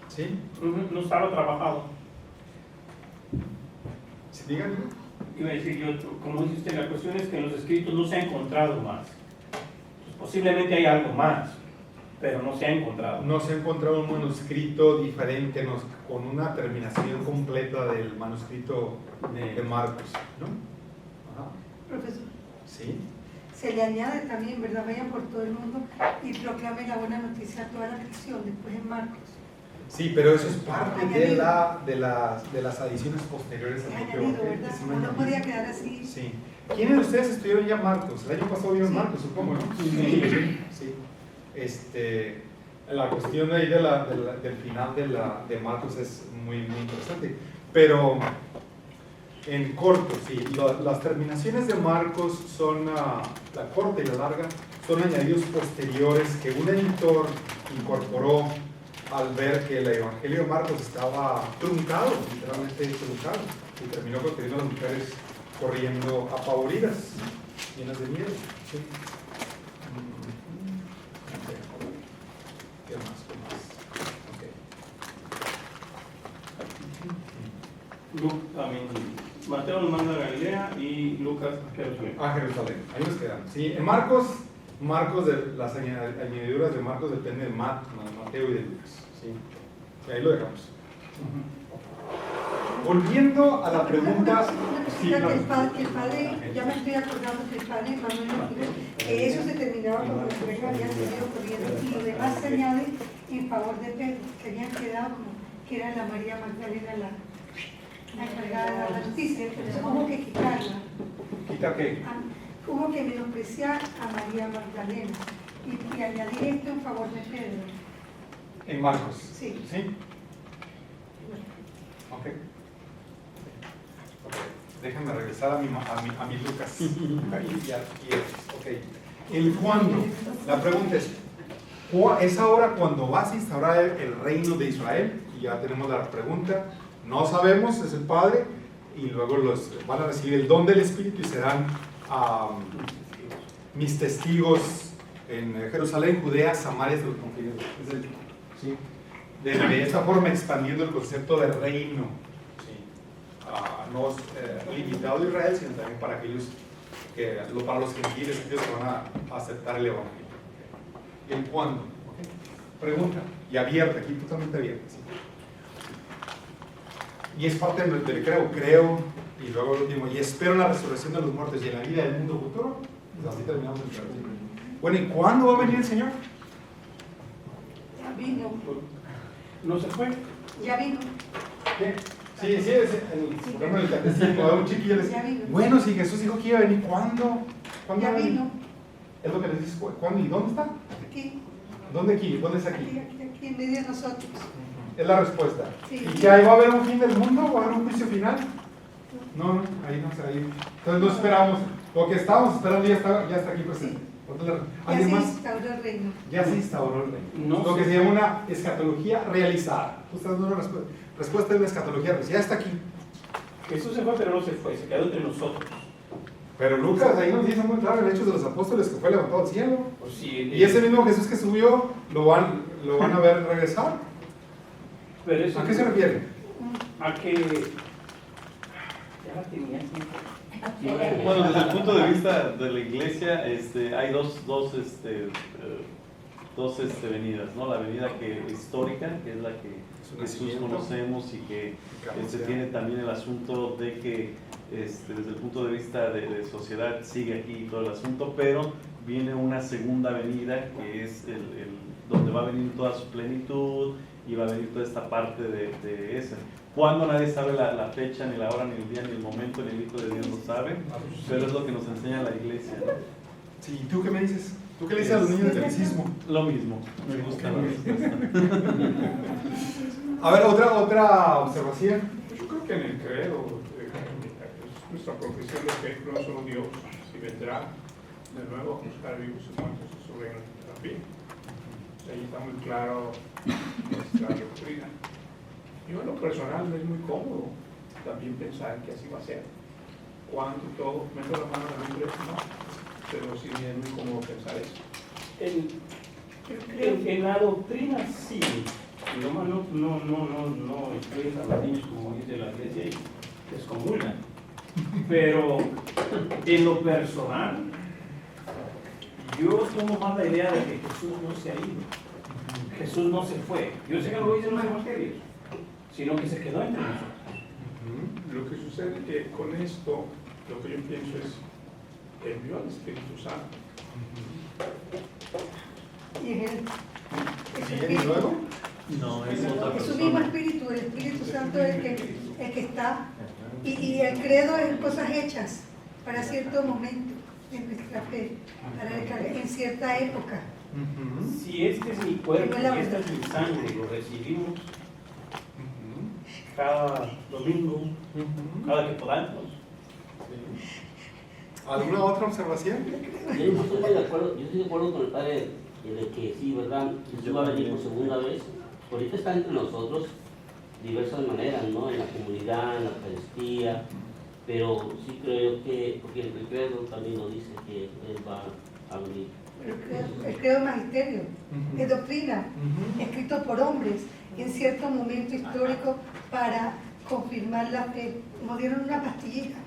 ¿Sí? No estaba trabajado. ¿Sí, díganme? Iba a decir yo, como dice usted, la cuestión es que en los escritos no se ha encontrado más. Posiblemente hay algo más, pero no se ha encontrado. No se ha encontrado un manuscrito diferente con una terminación completa del manuscrito de Marcos, ¿no? Ajá. Profesor, Sí. se le añade también, ¿verdad? Vayan por todo el mundo y proclamen la buena noticia a toda la creación, después en Marcos. Sí, pero eso es parte de las adiciones posteriores al Es propio añadido, evangelio. ¿verdad? Es un No añadido. podía quedar así. Sí. ¿Quiénes de ustedes estudiaron ya Marcos? El año pasado vieron Sí. Marcos, supongo, ¿no? Sí. Sí. La cuestión de ahí del final de Marcos es muy interesante. Pero, en corto, sí, las terminaciones de Marcos son, la corta y la larga, son añadidos posteriores que un editor incorporó al ver que el Evangelio de Marcos estaba truncado, literalmente truncado, y terminó conteniendo a las mujeres corriendo apavoridas, llenas de miedo. ¿Sí? ¿Qué más? Mateo nos manda a Galilea y Lucas a Jerusalén. A Jerusalén, ahí nos quedamos. Sí, en Marcos de las añadiduras de Marcos dependen de Mateo y de Lucas. ¿Sí? Y ahí lo dejamos. Volviendo a la pregunta. Sí, Que claro. el padre, ya me estoy acordando que el padre Manuel Martínez, que eso se terminaba cuando la mujer había salido corriendo y lo demás se añade en favor de Pedro, que habían quedado como que era la María Magdalena la encargada de la noticia, entonces hubo que quitarla. ¿Quita qué? Hubo que menospreciar a María Magdalena y añadir esto en favor de Pedro. En Marcos. Sí. ¿Sí? Ok. Déjame regresar a mi Lucas. Ok. El cuándo. La pregunta es ahora cuando vas a instaurar el reino de Israel. Y ya tenemos la pregunta. No sabemos, es el Padre. Y luego los van a recibir el don del Espíritu y serán mis testigos en Jerusalén, Judea, Samaria, de los confines. ¿Sí? De esta forma expandiendo el concepto de reino. No limitado a Israel, sino también para aquellos para los gentiles, aquellos que van a aceptar el Evangelio. ¿Y el cuándo? ¿Okay? Pregunta, y abierta, aquí totalmente abierta. ¿Sí? Y es parte del creo, y luego el último, y espero la resurrección de los muertos y en la vida del mundo futuro. Pues así terminamos el capítulo. Bueno, ¿y cuándo va a venir el Señor? Ya vino. ¿No se fue? Ya vino. ¿Qué? Sí, por ejemplo, el catecismo, a un chiquillo les dice, bueno, si Jesús dijo que iba a venir, ¿cuándo? ¿Cuándo Ya va a venir? vino. Es lo que les dice, ¿cuándo y dónde está? Aquí. ¿Dónde aquí? ¿Dónde es aquí? Aquí en medio de nosotros. Es la respuesta. Sí. ¿Y que ahí va a haber un fin del mundo? ¿Va a haber un juicio final? No, ahí no está ahí. Entonces no esperamos. Lo que estábamos esperando ya está aquí presente. Ya ¿Alguien se más? instauró el reino. Ya se instauró el reino. No Lo que sé. se llama una escatología realizada. Usted dando una respuesta de una escatología realizada. Ya está aquí. Jesús se fue, pero no se fue, se quedó entre nosotros. Pero Lucas ahí nos dice muy claro en Hechos de los Apóstoles que fue levantado al cielo. Pues sí, Y ese mismo Jesús que subió lo van a ver regresar. pero eso, ¿A qué se refiere? a que ya la tenía aquí. Bueno, desde el punto de vista de la iglesia, hay dos venidas, ¿no? La venida histórica, que es la que Su Jesús nacimiento. conocemos y que tiene también el asunto de que desde el punto de vista de sociedad sigue aquí todo el asunto, pero viene una segunda venida que es donde va a venir toda su plenitud y va a venir toda esta parte de esa. Cuando nadie sabe la fecha, ni la hora, ni el día, ni el momento, ni el Hijo de Dios lo sabe, pero es lo que nos enseña la iglesia, ¿no? Sí, ¿y tú qué me dices? ¿Tú qué le dices a los niños del catecismo? Lo mismo, me gusta la respuesta. A ver, otra observación. Yo creo que en el credo, nuestra profesión de fe, no solo Dios, si vendrá, de nuevo, buscar vivos y muertos en su reino también. Ahí está muy claro nuestra doctrina. Yo en lo personal me es muy cómodo también pensar que así va a ser. Cuando todo, meto la mano en la Biblia, no, pero sí me es muy cómodo pensar eso. En la doctrina sí, y nomás no expresa a los niños como dice la iglesia y descomulgan. Pero en lo personal, yo tomo más la idea de que Jesús no se ha ido. Jesús no se fue. Yo sé que no lo dicen los evangelios, sino que se quedó entre nosotros. Lo que sucede es que con esto, lo que yo pienso es, envió al Espíritu Santo. Y es el ¿Y luego? No, es su mismo espíritu, el Espíritu Santo es el que está. Y el credo es cosas hechas para cierto momento en nuestra fe, en cierta época. Si este es mi cuerpo y esta es mi sangre, lo recibimos cada domingo, cada que podamos. ¿Alguna otra observación? Yo estoy de acuerdo con el padre de que sí, ¿verdad? Jesús va a venir por segunda vez. Ahorita está entre nosotros diversas maneras, ¿no? En la comunidad, en la Eucaristía, pero sí creo que, porque el credo también lo dice, que Él va a venir. El credo magisterio, es doctrina, escrito por hombres en cierto momento histórico para confirmar la fe. Nos dieron una pastillita.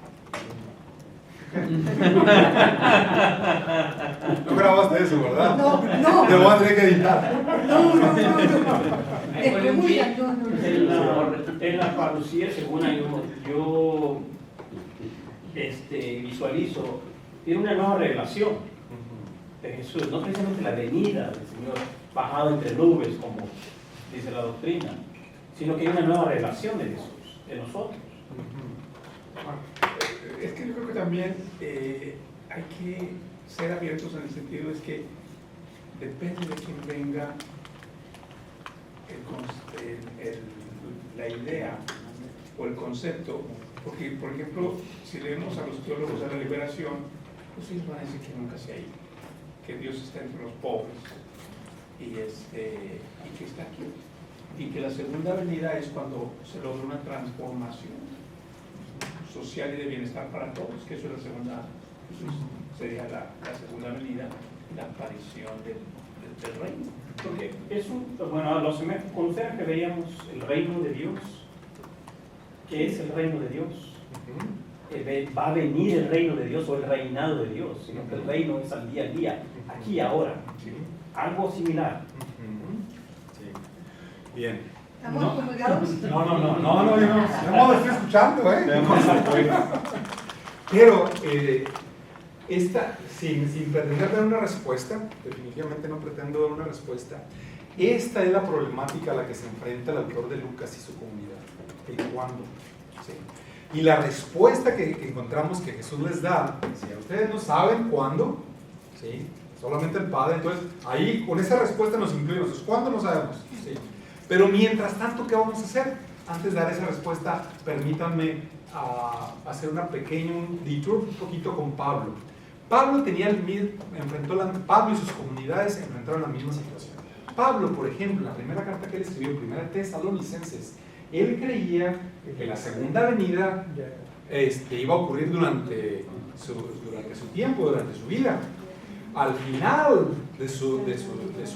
No grabaste eso, ¿verdad? No. Te voy a tener que editar. No. En la parucía, según yo visualizo, tiene una nueva revelación de Jesús, no precisamente la venida del Señor bajado entre nubes, como dice la doctrina, sino que hay una nueva revelación de Jesús, de nosotros. Es que yo creo que también hay que ser abiertos en el sentido es que depende de quién venga la idea o el concepto, porque por ejemplo si leemos a los teólogos de la liberación, pues ellos van a decir que nunca se ha ido, que Dios está entre los pobres y que está aquí, y que la segunda venida es cuando se logra una transformación social y de bienestar para todos, que eso es la segunda, eso sería la segunda venida, la aparición del reino. Porque es bueno, los conocemos que veíamos el reino de Dios. ¿Qué es el reino de Dios? Va a venir el reino de Dios o el reinado de Dios, sino que el reino es al día, aquí y ahora. Algo similar. Bien. ¿Estamos comulgados? No, yo no estoy escuchando, Pero sin pretender dar una respuesta, definitivamente no pretendo dar una respuesta, esta es la problemática a la que se enfrenta el autor de Lucas y su comunidad. ¿Y cuándo? ¿Sí? Y la respuesta que encontramos que Jesús les da, si a ustedes no saben cuándo, ¿sí? Solamente el Padre, entonces ahí con esa respuesta nos incluimos. ¿Cuándo? No sabemos. ¿Sí? Pero mientras tanto, ¿qué vamos a hacer? Antes de dar esa respuesta, permítanme hacer un pequeño detour un poquito con Pablo. Pablo Pablo y sus comunidades enfrentaron la misma situación. Pablo, por ejemplo, la primera carta que él escribió, primera Tesalonicenses, él creía que la segunda venida iba a ocurrir durante su tiempo, durante su vida. Al final de su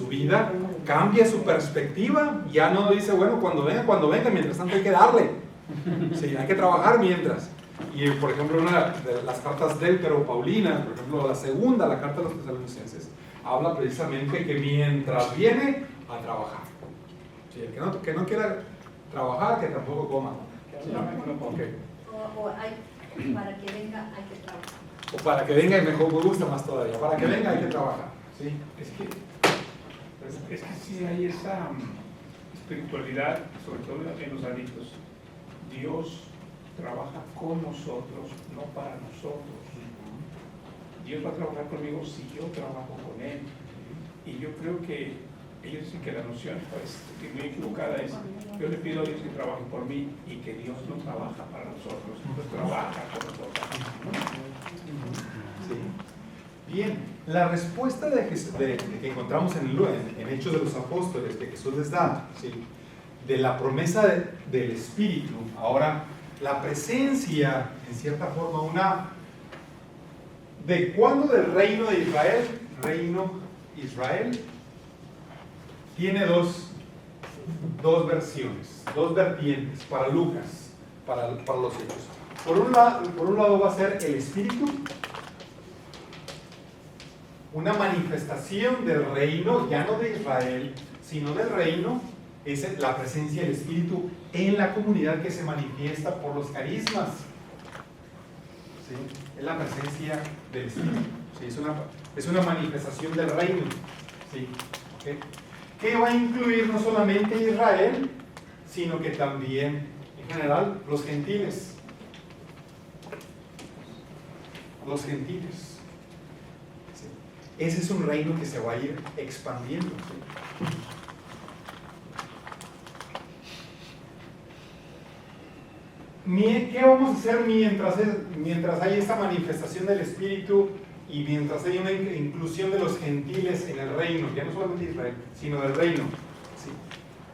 vida cambia su perspectiva, ya no dice, bueno, cuando venga, mientras tanto hay que darle, sí, hay que trabajar mientras. Y por ejemplo, una de las cartas deuteropaulinas, por ejemplo la segunda, la carta de los tesalonicenses, habla precisamente que mientras viene a trabajar, sí, el que no quiera trabajar, que tampoco coma. Sí, okay. Para que venga hay que trabajar. O para que venga, y mejor me gusta más todavía, para que venga hay que trabajar. ¿Sí? Es que sí hay esa espiritualidad, sobre todo en los hábitos. Dios trabaja con nosotros, no para nosotros. Dios va a trabajar conmigo si yo trabajo con Él. Y yo creo que ellos dicen que la noción, pues, muy equivocada es, yo le pido a Dios que trabaje por mí y que Dios no trabaja para nosotros, Dios trabaja con nosotros. Sí. Bien. La respuesta que encontramos en Hechos de los Apóstoles, que Jesús les da, ¿sí?, de la promesa del Espíritu, ahora la presencia, en cierta forma, ¿de cuándo del reino de Israel? Israel tiene dos versiones, dos vertientes para Lucas, para los Hechos. Por un lado va a ser el Espíritu, una manifestación del reino, ya no de Israel, sino del reino, es la presencia del Espíritu en la comunidad que se manifiesta por los carismas. ¿Sí? Es la presencia del Espíritu. ¿Sí? Es una manifestación del reino. ¿Sí? ¿Okay? Que va a incluir no solamente Israel, sino que también, en general, los gentiles. Los gentiles. Ese es un reino que se va a ir expandiendo. ¿Sí? ¿Qué vamos a hacer mientras hay esta manifestación del Espíritu y mientras hay una inclusión de los gentiles en el reino? Ya no solamente Israel, sino del reino. ¿Sí?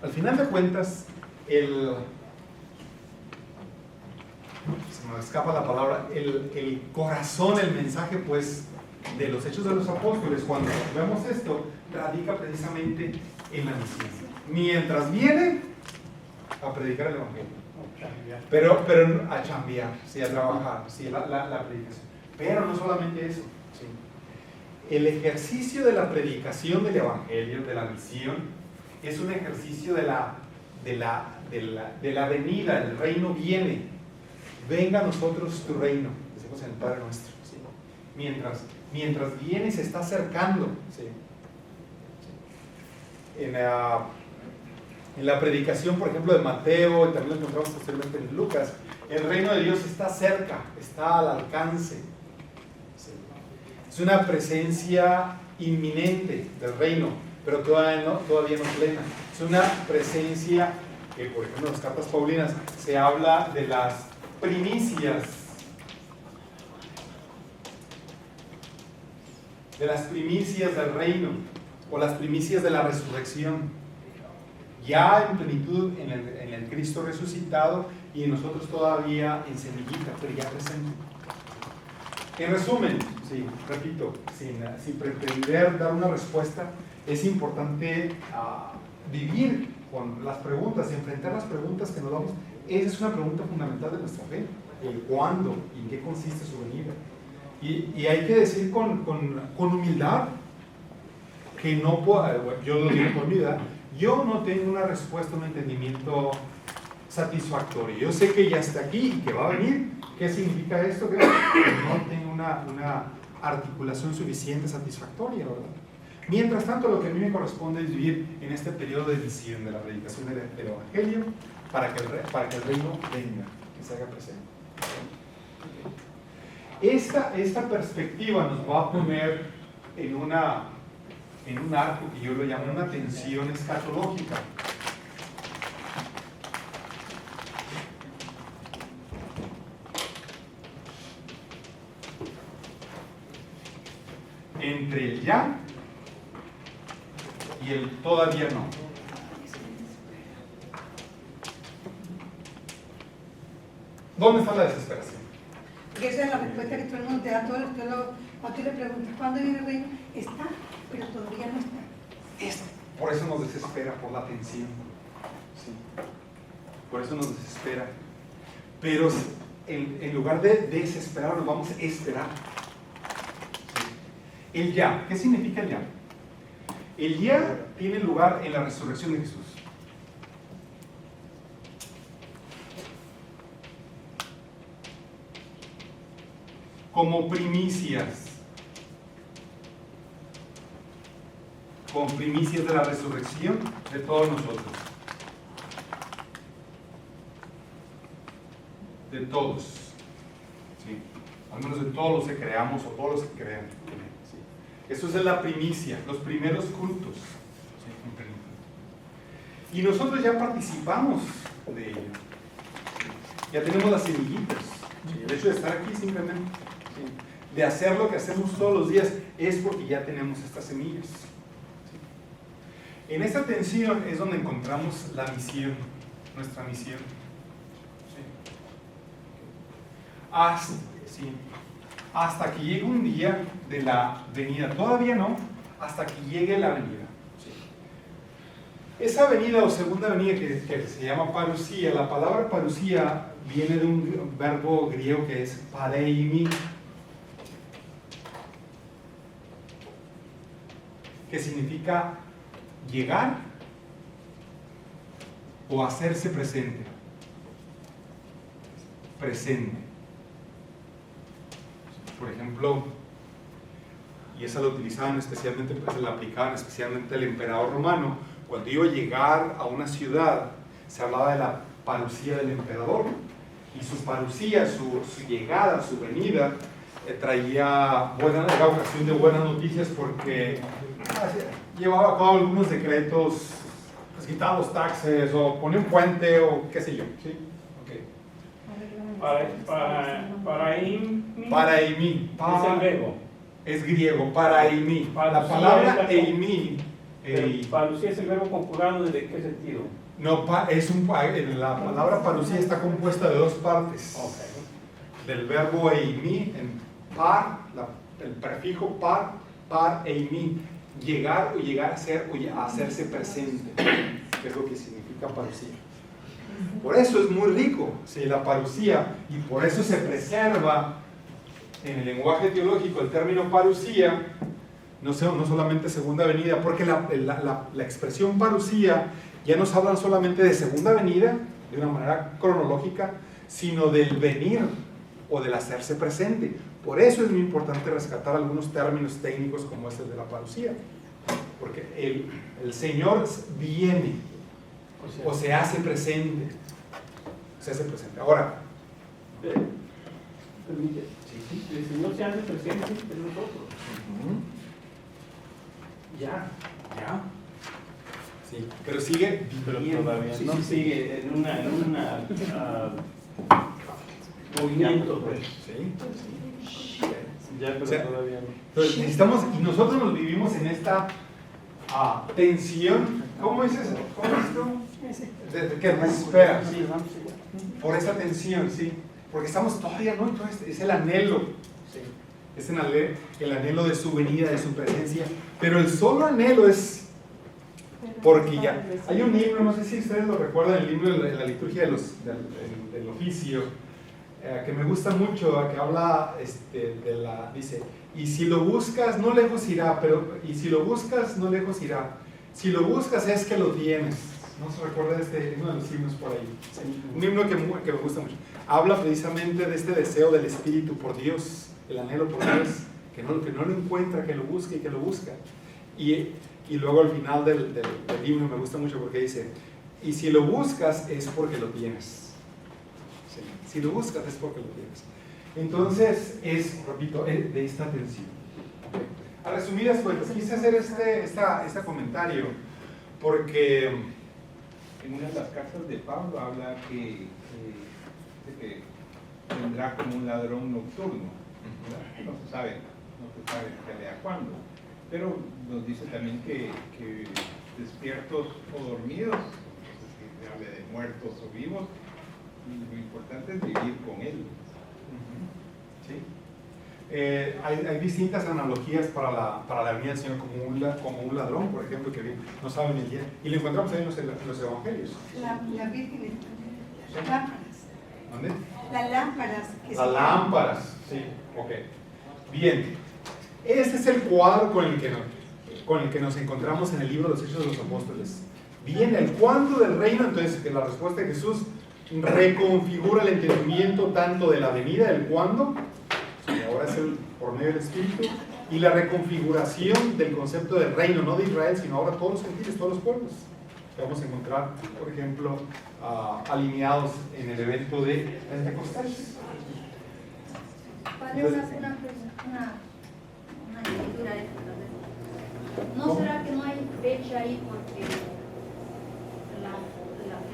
Al final de cuentas, se me escapa la palabra, el corazón, el mensaje, pues, de los Hechos de los Apóstoles, cuando vemos esto, radica precisamente en la misión. Mientras viene a predicar el Evangelio. Pero a chambear, sí, a trabajar, sí, la predicación. Pero no solamente eso. Sí. El ejercicio de la predicación del Evangelio, de la misión, es un ejercicio de la venida, el reino viene. Venga a nosotros tu reino, decimos en el Padre Nuestro. ¿Sí? Mientras viene y se está acercando. ¿Sí? En la predicación, por ejemplo, de Mateo, y también lo encontramos posteriormente en Lucas, el reino de Dios está cerca, está al alcance. ¿Sí? Es una presencia inminente del reino, pero todavía no plena. Es una presencia que, por ejemplo, en las cartas paulinas se habla de las primicias. De las primicias del reino, o las primicias de la resurrección. Ya en plenitud en el Cristo resucitado y nosotros todavía en semillita, pero ya presente. En resumen, sí, repito, sin pretender dar una respuesta, es importante vivir con las preguntas, enfrentar las preguntas que nos damos. Esa es una pregunta fundamental de nuestra fe, el cuándo y en qué consiste su venida. Y hay que decir con humildad que no puedo, yo lo digo con humildad, yo no tengo una respuesta, un entendimiento satisfactorio. Yo sé que ya está aquí y que va a venir. ¿Qué significa esto? Que no tengo una articulación suficiente, satisfactoria, ¿verdad? Mientras tanto, lo que a mí me corresponde es vivir en este periodo de misión, de la predicación del Evangelio, para que el reino venga, que se haga presente. Esta perspectiva nos va a poner en un arco que yo lo llamo una tensión escatológica. Entre el ya y el todavía no. ¿Dónde está la desesperación? Porque esa es la respuesta que todo el mundo te da a todos los teólogos. Cuando tú le preguntas ¿cuándo viene el reino? Está, pero todavía no está. Por eso nos desespera, por la tensión. Sí. Por eso nos desespera. Pero en lugar de desesperar, nos vamos a esperar. Sí. El ya. ¿Qué significa el ya? El ya tiene lugar en la resurrección de Jesús. Como primicias. Con primicias de la resurrección de todos nosotros. De todos. ¿Sí? Al menos de todos los que creamos o todos los que crean. ¿Sí? Eso es la primicia, los primeros frutos. ¿Sí? Y nosotros ya participamos de ello. ¿Sí? Ya tenemos las semillitas. ¿Sí? El hecho de estar aquí simplemente. ¿Sí? de hacer lo que hacemos todos los días, es porque ya tenemos estas semillas. En esta tensión es donde encontramos la misión, nuestra misión. Hasta que llegue un día de la venida, todavía no, hasta que llegue la venida. Esa venida o segunda venida que se llama parusía, la palabra parusía viene de un verbo griego que es pareimi, que significa llegar o hacerse presente. Presente. Por ejemplo, y esa la utilizaban especialmente, pues la aplicaban especialmente el emperador romano. Cuando iba a llegar a una ciudad, se hablaba de la parusía del emperador. Y su parusía, su llegada, su venida, era ocasión de buenas noticias porque llevaba a cabo algunos decretos, pues quitaba los taxes o ponía un puente o qué sé yo. ¿Sí? Okay. Paraimi. Es el verbo. Es griego, paraimi. La palabra eimi. Parusía es el verbo conjugado, ¿de qué sentido? No, la palabra parusía está compuesta de dos partes. Okay. Del verbo eimi, en par, el prefijo par eimi. Llegar o llegar a ser o a hacerse presente, que es lo que significa parusía. Por eso es muy rico, ¿sí? La parusía, y por eso se preserva en el lenguaje teológico el término parusía, no solamente segunda venida, porque la expresión parusía ya nos hablan solamente de segunda venida, de una manera cronológica, sino del venir o del hacerse presente. Por eso es muy importante rescatar algunos términos técnicos como este de la parusía, porque el Señor viene o se hace presente. Se hace presente. Ahora, permite, el Señor se hace presente en nosotros. Ya. Sí, pero sigue viviendo. Todavía Sí, no. sí, sigue en una movimiento, pues. Sí. Ya, pero O sea, todavía no. Entonces necesitamos, y nosotros nos vivimos en esta tensión. ¿Cómo es eso? ¿Cómo es esto? Que nos espera. Por esa tensión, sí. Porque estamos todavía, ¿no? Entonces es el anhelo. Sí. Es el anhelo de su venida, de su presencia. Pero el solo anhelo es porque ya. Hay un himno, no sé si ustedes lo recuerdan, el himno de la liturgia del oficio, que me gusta mucho, que habla dice, y si lo buscas no lejos irá, y si lo buscas no lejos irá, si lo buscas es que lo tienes. ¿No se recuerda uno de los himnos por ahí? Sí. Un himno que me gusta mucho. Habla precisamente de este deseo del Espíritu por Dios, el anhelo por Dios, que no lo encuentra, que lo busca y que lo busca. Y luego al final del himno me gusta mucho porque dice, y si lo buscas es porque lo tienes. Sí. Si lo buscas es porque lo tienes. Entonces repito, de esta tensión. A resumidas cuentas, quise hacer este comentario porque en una de las cartas de Pablo habla que vendrá como un ladrón nocturno, ¿verdad? No se sabe en realidad cuándo, pero nos dice también que despiertos o dormidos, no sé si se habla de muertos o vivos, lo importante es vivir con él. ¿Sí? Hay distintas analogías para la venida del Señor como un ladrón, por ejemplo, que no sabe el día. Y lo encontramos ahí en los evangelios. La Virgen, las lámparas. ¿Dónde? Las lámparas. Las lámparas, sí, ok. Bien, este es el cuadro con el que nos encontramos en el libro de los Hechos de los Apóstoles. Viene el cuándo del reino, entonces que la respuesta de Jesús reconfigura el entendimiento tanto de la venida, del cuándo, y ahora es por medio del Espíritu, y la reconfiguración del concepto del reino, no de Israel, sino ahora todos los gentiles, todos los pueblos, que vamos a encontrar, por ejemplo, alineados en el evento de Pentecostés. Padre, una escritura esta, ¿no será que no hay fecha ahí porque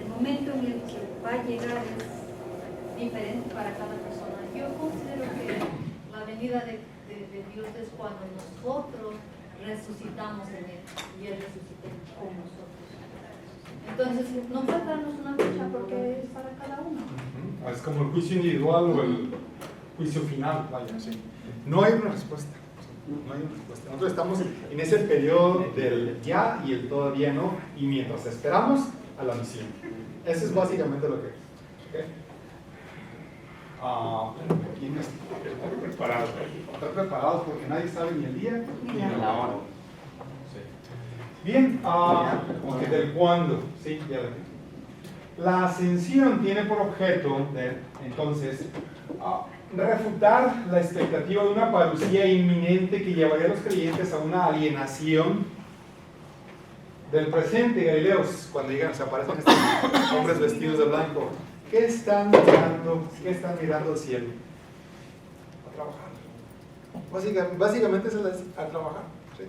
el momento en el que va a llegar es diferente para cada persona? Yo considero que la venida de Dios es cuando nosotros resucitamos en Él y Él resucita con nosotros. Entonces, no puede darnos una fecha porque es para cada uno. Es como el juicio individual o el juicio final, vaya, sí. No hay una respuesta. No hay una respuesta. Nosotros estamos en ese periodo del ya y el todavía no, y mientras esperamos a la misión. Eso es básicamente lo que es. ¿Okay? ¿Quién es? Estar preparados. Estar preparados porque nadie sabe ni el día ni la hora. Sí. Bien, okay, del cuándo. Sí, ya lo dije. La ascensión tiene por objeto, entonces, refutar la expectativa de una parucía inminente que llevaría a los creyentes a una alienación del presente. Galileos, cuando llegan, se aparecen estos hombres vestidos de blanco, ¿qué están mirando? ¿Qué están mirando al cielo? A trabajar. Básicamente es a trabajar. ¿Sí?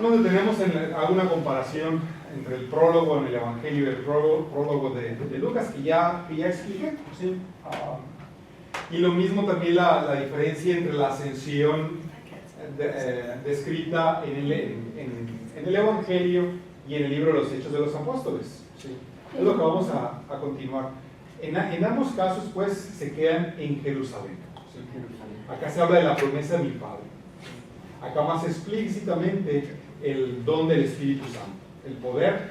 Bueno, tenemos alguna comparación entre el prólogo en el Evangelio y el prólogo de Lucas, que ya expliqué. ¿Sí? Y lo mismo también la diferencia entre la ascensión descrita en el Evangelio y en el libro de los Hechos de los Apóstoles. ¿Sí? Es lo que vamos a continuar. En ambos casos, pues, se quedan en Jerusalén. ¿Sí? Acá se habla de la promesa de mi Padre. Acá más explícitamente el don del Espíritu Santo. El poder,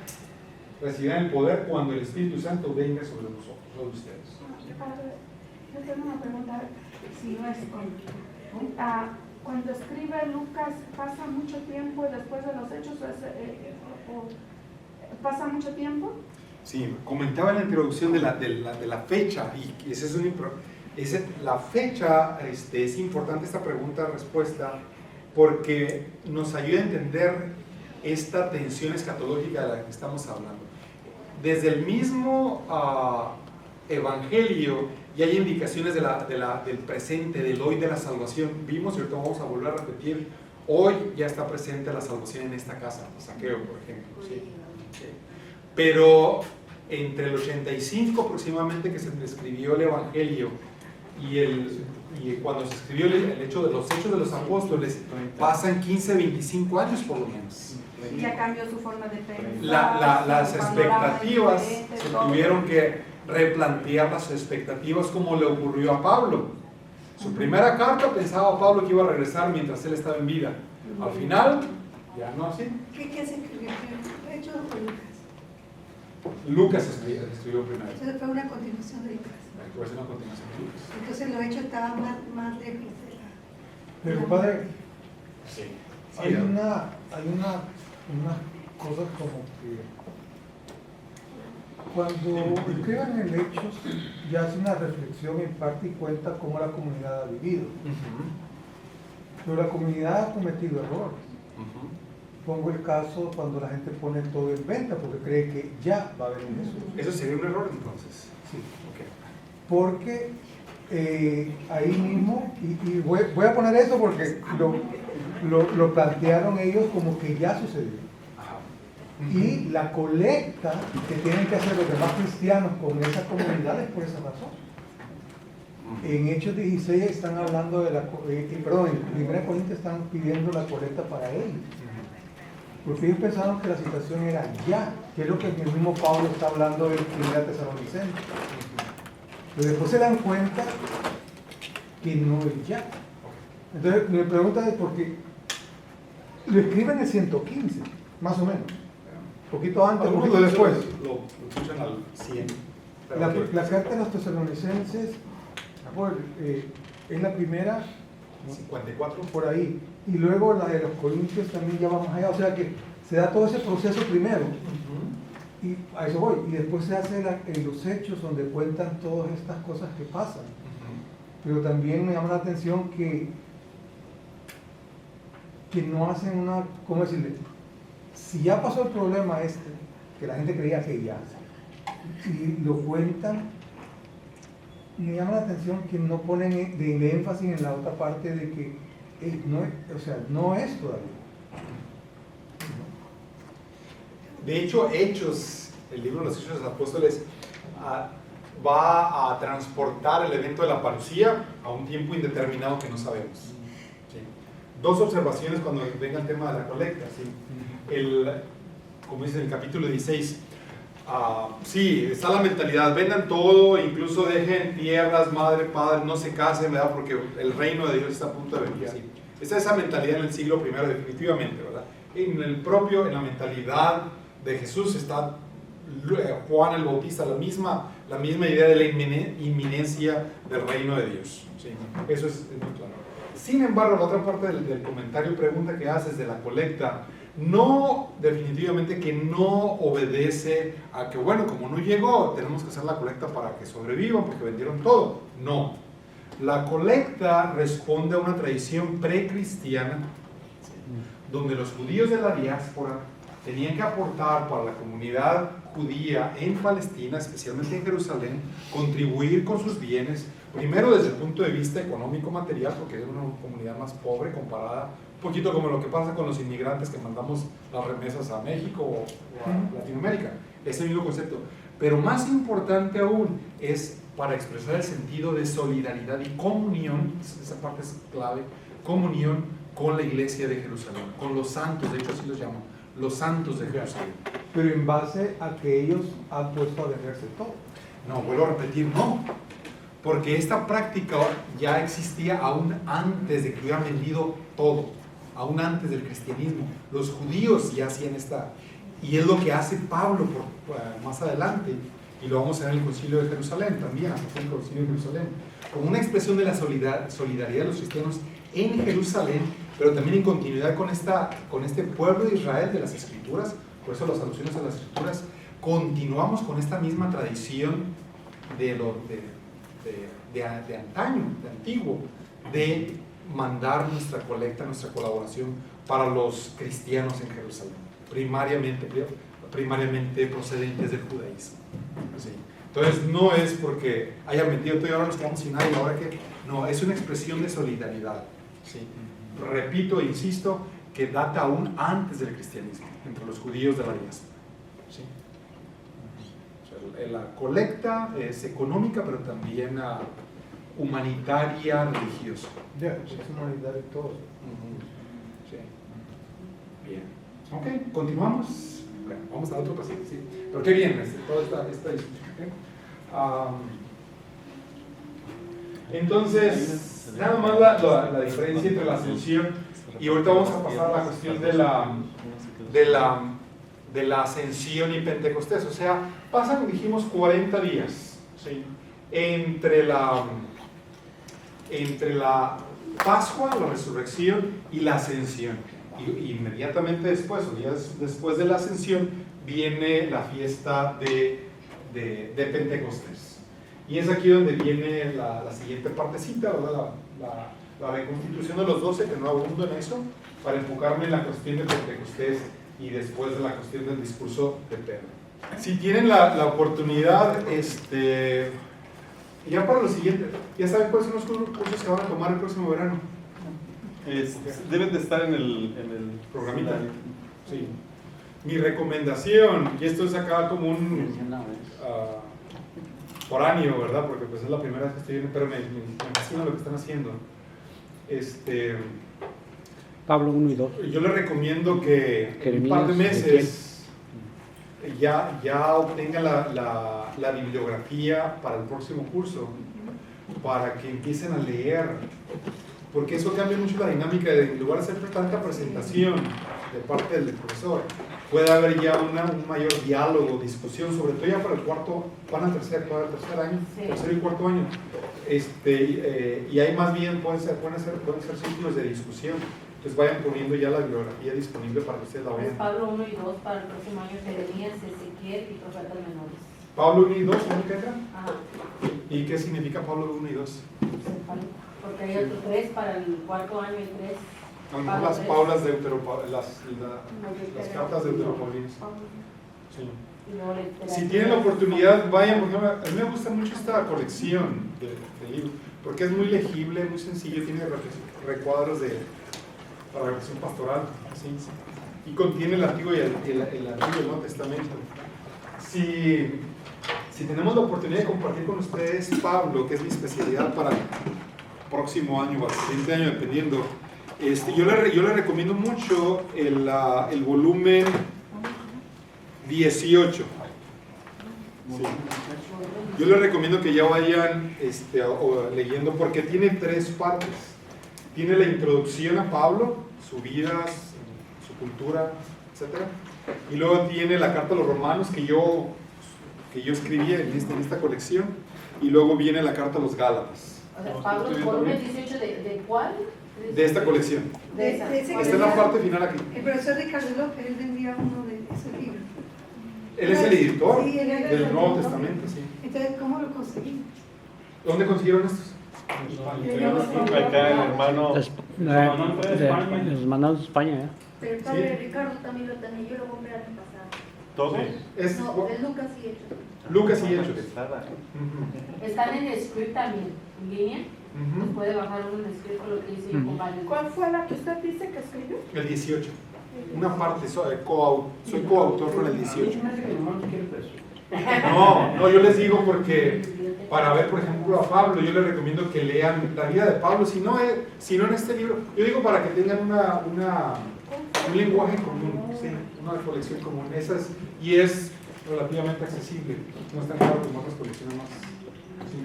recibirán el poder cuando el Espíritu Santo venga sobre nosotros, sobre ustedes. Yo tengo una pregunta, si no es cuando escribe Lucas, ¿pasa mucho tiempo después de los hechos? ¿Pasa mucho tiempo? Sí, comentaba en la introducción de la fecha, y la fecha es importante, esta pregunta-respuesta, porque nos ayuda a entender esta tensión escatológica de la que estamos hablando. Desde el mismo Evangelio ya hay indicaciones del presente, del hoy de la salvación. Vimos, y ahorita vamos a volver a repetir, hoy ya está presente la salvación en esta casa, Saqueo, por ejemplo. ¿Sí? Sí. Pero entre el 85 aproximadamente que se escribió el Evangelio y cuando se escribió los Hechos de los Apóstoles, pasan 15, 25 años por lo menos. Y ya cambió su forma de pensar. Las expectativas se tuvieron que replantear, las expectativas, como le ocurrió a Pablo. Su primera carta pensaba Pablo que iba a regresar mientras él estaba en vida. Al final, ya no así. ¿Qué se escribió? ¿Hechos o Lucas? Lucas escribió primero. Entonces fue una continuación de Lucas. Fue una continuación de Lucas. Entonces los hechos estaban más lejos de la... Pero padre, Sí. hay una cosa como que cuando escriban el Hechos ya hace una reflexión en parte y cuenta cómo la comunidad ha vivido. Pero la comunidad ha cometido errores. Pongo el caso cuando la gente pone todo en venta porque cree que ya va a venir Jesús. ¿Eso sería un error entonces? Sí. Okay. Porque ahí mismo, y voy a poner eso porque lo plantearon ellos como que ya sucedió. Y la colecta que tienen que hacer los demás cristianos con esa comunidad es por esa razón. En Hechos 16 están hablando de en 1 Corintios están pidiendo la colecta para ellos. Porque ellos pensaron que la situación era ya, que es lo que el mismo Pablo está hablando en 1 Tesalonicenses. Pero después se dan cuenta que no es ya. Entonces mi pregunta es por qué lo escriben en el 115, más o menos. Poquito antes, poquito después. Lo escuchan al 100. La carta de los tesalonicenses es la primera, 54. por ahí. Y luego la de los corintios también ya vamos allá. O sea que se da todo ese proceso primero. Y a eso voy. Y después se hace en los hechos donde cuentan todas estas cosas que pasan. Pero también me llama la atención que no hacen una, ¿cómo decirle? Si ya pasó el problema que la gente creía que ya, y lo cuentan, me llama la atención que no ponen de énfasis en la otra parte de que no es todavía. De hecho, Hechos, el libro de los Hechos de los Apóstoles, va a transportar el evento de la parucía a un tiempo indeterminado que no sabemos. ¿Sí? Dos observaciones cuando venga el tema de la colecta. ¿Sí? Como dice en el capítulo 16, sí, está la mentalidad, vendan todo, incluso dejen tierras, madre, padre, no se casen, ¿verdad? Porque el reino de Dios está a punto de venir. ¿Sí? Esa es esa mentalidad en el siglo I, definitivamente, ¿verdad? En la mentalidad de Jesús está Juan el Bautista, la misma idea de la inminencia del reino de Dios. ¿Sí? Eso es muy claro. Sin embargo, la otra parte del comentario, pregunta que haces de la colecta, no, definitivamente que no obedece a que, bueno, como no llegó, tenemos que hacer la colecta para que sobrevivan porque vendieron todo. No. La colecta responde a una tradición precristiana, ¿sí? Donde los judíos de la diáspora tenían que aportar para la comunidad judía en Palestina, especialmente en Jerusalén, contribuir con sus bienes, primero desde el punto de vista económico material, porque es una comunidad más pobre comparada, un poquito como lo que pasa con los inmigrantes que mandamos las remesas a México o a Latinoamérica, ese mismo concepto. Pero más importante aún es para expresar el sentido de solidaridad y comunión, esa parte es clave, comunión con la iglesia de Jerusalén, con los santos, de hecho así los llaman, los santos de Jerusalén. Pero en base a que ellos han puesto a venderse todo. No, vuelvo a repetir, no. Porque esta práctica ya existía aún antes de que hubieran vendido todo, aún antes del cristianismo. Los judíos ya hacían esta, y es lo que hace Pablo más adelante, y lo vamos a ver en el Concilio de Jerusalén también, en el Concilio de Jerusalén, como una expresión de la solidaridad de los cristianos en Jerusalén, pero también en continuidad con este pueblo de Israel de las Escrituras. Por eso las alusiones a las Escrituras, continuamos con esta misma tradición de antaño, de antiguo, de mandar nuestra colecta, nuestra colaboración para los cristianos en Jerusalén, primariamente procedentes del judaísmo. ¿Sí? Entonces no es porque hayan metido todo y ahora nos quedamos sin nada y ahora que no, es una expresión de solidaridad. ¿Sí? Repito e insisto que data aún antes del cristianismo entre los judíos de la diáspora. ¿Sí? O sea, la colecta es económica pero también humanitaria, religiosa. Ya, es humanitaria y todo. Sí. Bien. Ok, continuamos. Bueno, vamos a otro paciente, sí. Pero qué bien, toda esta discusión. Entonces, nada más la diferencia entre la ascensión y ahorita vamos a pasar a la cuestión de la ascensión y Pentecostés. O sea, pasan, dijimos, 40 días, ¿sí? entre la Pascua, la resurrección y la ascensión. Y inmediatamente después, o días después de la ascensión, viene la fiesta de Pentecostés. Y es aquí donde viene la siguiente partecita, ¿verdad? La reconstitución de los 12, que no abundo en eso, para enfocarme en la cuestión de Pentecostés y después de la cuestión del discurso de Pedro. Si tienen la oportunidad, ya para lo siguiente, ya saben cuáles son los cursos que van a tomar el próximo verano. Deben de estar en el programita. Sí. Mi recomendación, y esto es acá como un foráneo, ¿verdad? Porque pues es la primera vez que estoy viendo, pero me fascina lo que están haciendo. Pablo 1 y 2. Yo les recomiendo que en un par de meses ya obtengan la bibliografía para el próximo curso, para que empiecen a leer, porque eso cambia mucho la dinámica de, en lugar de hacer tanta presentación de parte del profesor, puede haber ya un mayor diálogo, discusión, sobre todo ya para el cuarto, para el tercer año, sí. Tercer y cuarto año, y ahí más bien pueden ser círculos de discusión. Entonces vayan poniendo ya la bibliografía disponible para que ustedes la vean. Pablo 1 y 2 para el próximo año, Jeremías, Ezequiel y profetas menores. Pablo 1 y 2, ¿cómo queda? Ajá. ¿Y qué significa Pablo 1 y 2? Porque hay otros 3 para el cuarto año y 3. A lo mejor las Paulas de las cartas de Deuteropaulinas. Sí. Si tienen la oportunidad, vayan, porque a mí me gusta mucho esta colección de libros, porque es muy legible, muy sencillo, tiene recuadros para la reflexión pastoral, ¿sí? Y contiene el Antiguo y el Nuevo Testamento. Si si tenemos la oportunidad de compartir con ustedes Pablo, que es mi especialidad para el próximo año o el siguiente año, dependiendo, yo le recomiendo mucho el volumen 18. Sí. Yo les recomiendo que ya vayan leyendo, porque tiene 3 partes. Tiene la introducción a Pablo, su vida, su cultura, etc. Y luego tiene la carta a los romanos que yo escribí en esta colección. Y luego viene la carta a los gálatas. O sea, Pablo, volumen 18 ¿de cuál? De esta colección. De ese Esta es la parte final aquí. El profesor Ricardo López, él vendía uno de esos libros. Él es el editor Sí, él era del el Nuevo editor. Testamento, sí. Entonces, ¿cómo lo conseguimos? ¿Dónde consiguieron estos? Acá el hermano. De los mandados de España, ¿eh? Pero el padre Ricardo también lo tenía, yo lo compré el año pasado. ¿Todos? No, de Lucas y Hechos. Lucas y Hechos. Están en Script también, en línea. Se puede bajar uno en Script con lo que hice yo con varios. ¿Cuál fue la que usted dice que escribió? El 18. Una parte, soy coautor con el 18. No, yo les digo porque para ver, por ejemplo, a Pablo, yo les recomiendo que lean la vida de Pablo, si no en este libro. Yo digo para que tengan un lenguaje común, ¿sí? Una colección común. Y es relativamente accesible, no es tan caro como otras colecciones más. Sí.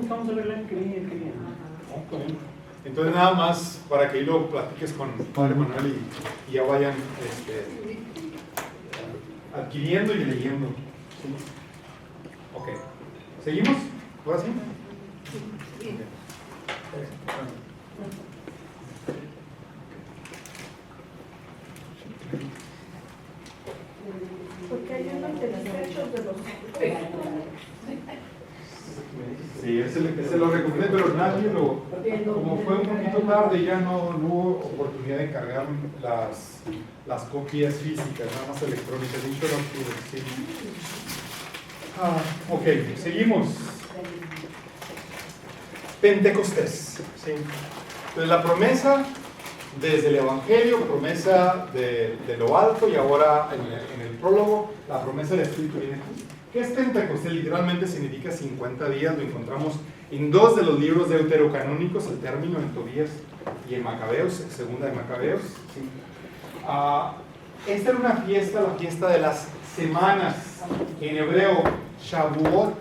Vamos a ver la que viene. Entonces nada más para que ahí lo platiques con Padre Manuel y ya vayan adquiriendo y leyendo. ¿Sí? Ok. ¿Seguimos? ¿Ahora sí? Sí. Porque hay unos desechos de los... Sí, ese lo recomendé, pero nadie como fue un poquito tarde, ya no hubo oportunidad de cargar las copias físicas, nada más electrónicas. Dicho no pude, sí. Ok, seguimos. Pentecostés. ¿Sí? Entonces la promesa desde el Evangelio, promesa de lo alto, y ahora en el prólogo, la promesa del Espíritu viene aquí. ¿Qué es Pentecostés? Literalmente significa 50 días, lo encontramos en 2 de los libros deuterocanónicos, el término en Tobías y en Macabeos, segunda de Macabeos. ¿Sí? Esta era una fiesta, la fiesta de las semanas, en hebreo, Shavuot,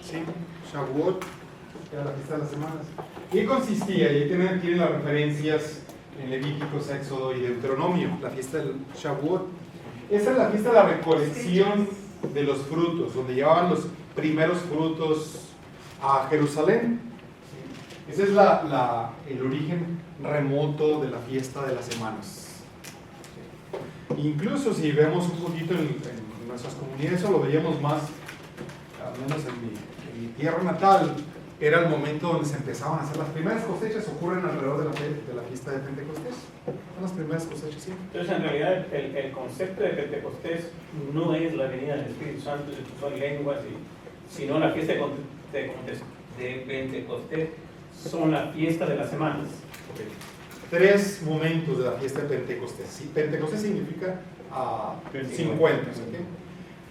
¿sí? Shavuot, era la fiesta de las semanas. ¿Qué consistía? Y ahí tienen las referencias en Levíticos, Éxodo y Deuteronomio, la fiesta del Shavuot. Esa es la fiesta de la recolección de los frutos, donde llevaban los primeros frutos a Jerusalén. Ese es el origen remoto de la fiesta de las semanas. Incluso si vemos un poquito en nuestras comunidades, eso lo veíamos más, al menos en mi tierra natal, era el momento donde se empezaban a hacer las primeras cosechas, ocurren alrededor de la fiesta de Pentecostés. Son las primeras cosechas, sí. Entonces, en realidad, el concepto de Pentecostés no es la venida del Espíritu Santo, son lenguas, sino la fiesta de Pentecostés son la fiesta de las semanas. Okay. 3 momentos de la fiesta de Pentecostés. ¿Sí? Pentecostés significa 50.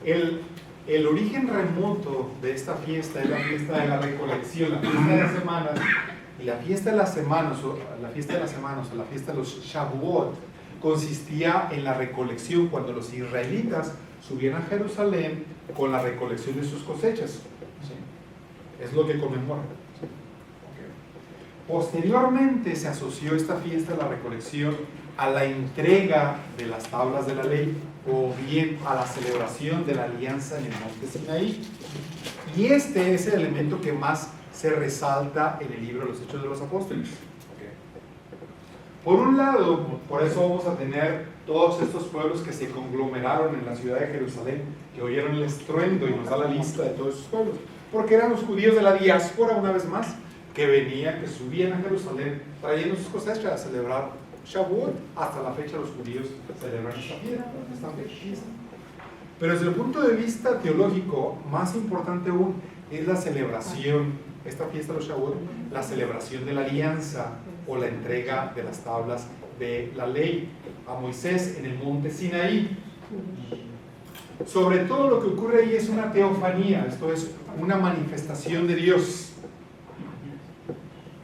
¿Okay? El origen remoto de esta fiesta es la fiesta de la recolección, la fiesta de las semanas, y la fiesta de las semanas, o la fiesta de los Shavuot, consistía en la recolección cuando los israelitas subían a Jerusalén con la recolección de sus cosechas. ¿Sí? Es lo que conmemoran. ¿Sí? Okay. Posteriormente se asoció esta fiesta de la recolección a la entrega de las tablas de la ley, o bien a la celebración de la alianza en el monte Sinaí. Y este es el elemento que más se resalta en el libro de los Hechos de los Apóstoles. Okay. Por un lado, por eso vamos a tener todos estos pueblos que se conglomeraron en la ciudad de Jerusalén, que oyeron el estruendo, y nos da la lista de todos esos pueblos, porque eran los judíos de la diáspora, una vez más, que venían, que subían a Jerusalén trayendo sus cosechas a celebrar Shavuot. Hasta la fecha los judíos celebran esta fiesta. Pero desde el punto de vista teológico, más importante aún es la celebración, esta fiesta de los Shavuot, la celebración de la alianza o la entrega de las tablas de la ley a Moisés en el monte Sinaí. Sobre todo lo que ocurre ahí es una teofanía, esto es una manifestación de Dios.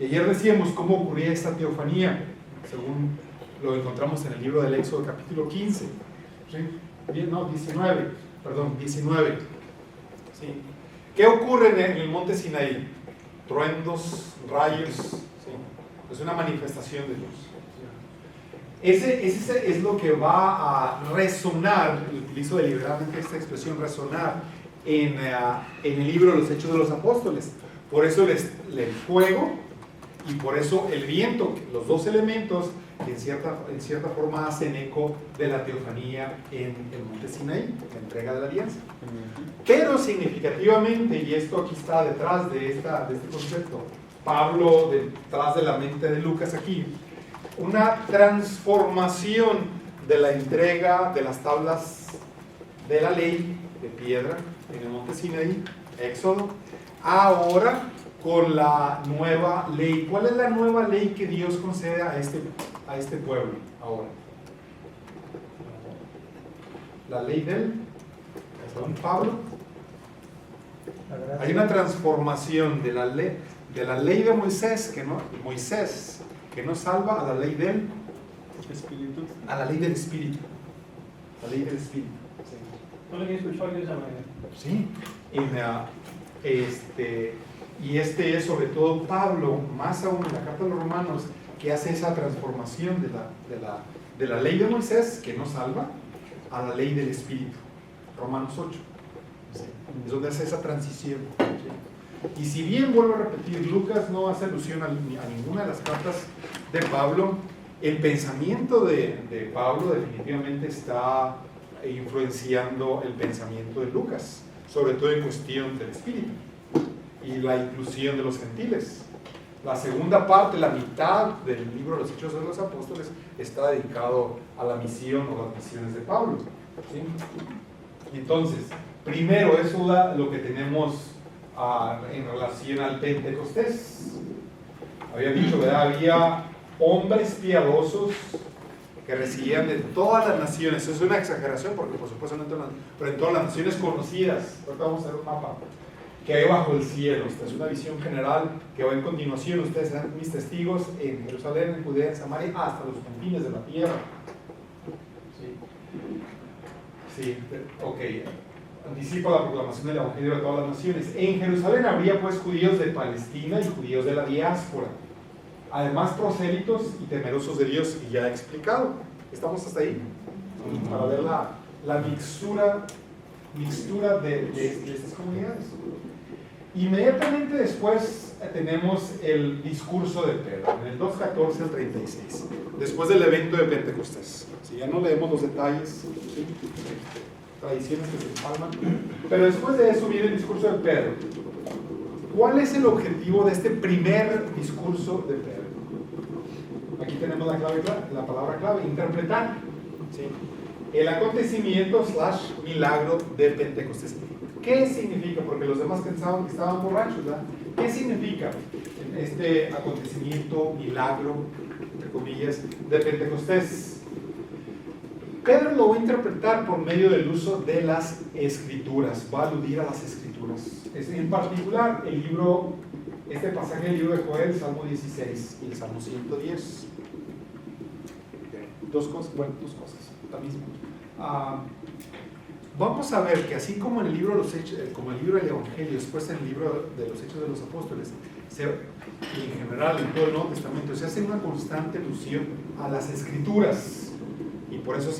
Y ayer decíamos cómo ocurría esta teofanía, según lo encontramos en el libro del Éxodo capítulo 15, ¿sí? No, 19, perdón, 19. ¿Sí? ¿Qué ocurre en el monte Sinaí? Truendos, rayos, ¿sí? Es una manifestación de Dios. Ese es lo que va a resonar, utilizo deliberadamente esta expresión, resonar en el libro de los Hechos de los Apóstoles. Por eso el fuego y por eso el viento, los dos elementos que en cierta forma hacen eco de la teofanía en el monte Sinaí, la entrega de la alianza. Pero significativamente, y esto aquí está detrás de este concepto, Pablo detrás de la mente de Lucas aquí, una transformación de la entrega de las tablas de la ley de piedra en el monte Sinaí, Éxodo, ahora con la nueva ley. ¿Cuál es la nueva ley que Dios concede a este pueblo ahora? La ley del Pablo. Hay una transformación de la ley de Moisés que no salva, a la ley del Espíritu. A la ley del Espíritu. La ley del Espíritu. ¿No lo que escuchó de esa manera? Sí. Y este es sobre todo Pablo, más aún en la carta de los Romanos, que hace esa transformación de la ley de Moisés, que no salva, a la ley del Espíritu. Romanos 8. ¿Sí? Es donde hace esa transición. ¿Sí? Y si bien, vuelvo a repetir, Lucas no hace alusión a ninguna de las cartas de Pablo, el pensamiento de Pablo definitivamente está influenciando el pensamiento de Lucas, sobre todo en cuestión del Espíritu y la inclusión de los gentiles. La segunda parte, la mitad del libro de los Hechos de los Apóstoles, está dedicado a la misión o las misiones de Pablo. ¿Sí? Entonces, primero, eso es lo que tenemos en relación al Pentecostés. Había dicho, ¿verdad? Había hombres piadosos que recibían de todas las naciones. Eso es una exageración porque por supuesto no en todas, pero en todas las naciones conocidas. Ahorita vamos a ver un mapa que hay bajo el cielo. Esta es una visión general que va en continuación. Ustedes serán mis testigos en Jerusalén, en Judea, en Samaria, hasta los confines de la tierra. Sí, ok. Anticipa la proclamación del Evangelio de todas las naciones. En Jerusalén habría pues judíos de Palestina y judíos de la diáspora, además prosélitos y temerosos de Dios, y ya he explicado. ¿Estamos hasta ahí? Para ver la mixtura de estas comunidades. Inmediatamente después tenemos el discurso de Pedro, en el 2:14 al 36, después del evento de Pentecostés. Si ya no leemos los detalles, ¿sí? Tradiciones que se empalman, pero después de eso viene el discurso de Pedro. ¿Cuál es el objetivo de este primer discurso de Pedro? Aquí tenemos la palabra clave, interpretar, ¿sí? El acontecimiento / milagro de Pentecostés. ¿Qué significa? Porque los demás pensaban que estaban borrachos, ¿verdad? ¿Qué significa este acontecimiento, milagro, entre comillas, de Pentecostés? Pedro lo va a interpretar por medio del uso de las Escrituras, va a aludir a las Escrituras. En particular, este pasaje del libro de Joel, Salmo 16 y el Salmo 110. Dos cosas, la misma. Vamos a ver que así como en el libro de los Hechos, como el libro del Evangelio, después en el libro de los Hechos de los Apóstoles, y en general en todo el Nuevo Testamento, se hace una constante alusión a las Escrituras. Y por eso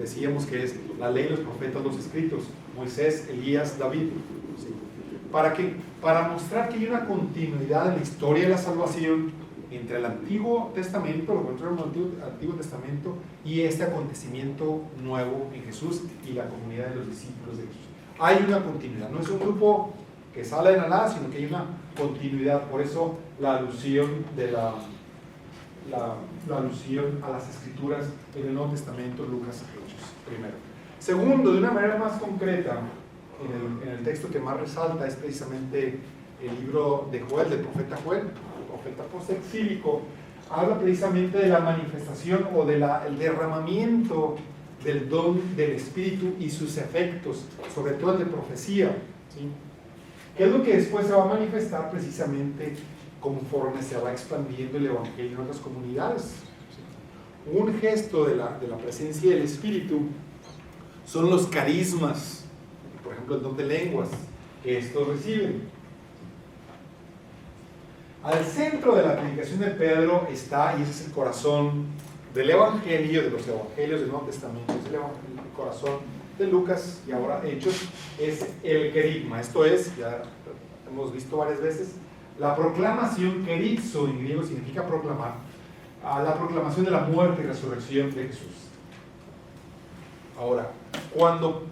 decíamos que es la ley, los profetas, los escritos, Moisés, Elías, David. ¿Sí? ¿Para qué? Para mostrar que hay una continuidad en la historia de la salvación entre el Antiguo Testamento, lo contrario del Antiguo Testamento, y este acontecimiento nuevo en Jesús y la comunidad de los discípulos de Jesús. Hay una continuidad, no es un grupo que sale de la nada, sino que hay una continuidad. Por eso la alusión la alusión a las Escrituras en el Nuevo Testamento, Lucas y Hechos, primero. Segundo, de una manera más concreta, en el texto que más resalta es precisamente el libro de Joel, del profeta Joel, el profeta postexílico, habla precisamente de la manifestación o del derramamiento del don del Espíritu y sus efectos, sobre todo el de profecía, ¿sí? Que es lo que después se va a manifestar precisamente conforme se va expandiendo el Evangelio en otras comunidades, ¿sí? Un gesto de la presencia del Espíritu son los carismas, por ejemplo el don de lenguas, que estos reciben. Al centro de la predicación de Pedro está, y ese es el corazón del Evangelio, de los Evangelios del Nuevo Testamento, es el corazón de Lucas y ahora Hechos, es el querigma. Esto es, ya hemos visto varias veces, la proclamación, querizo en griego significa proclamar, a la proclamación de la muerte y resurrección de Jesús. Ahora, cuando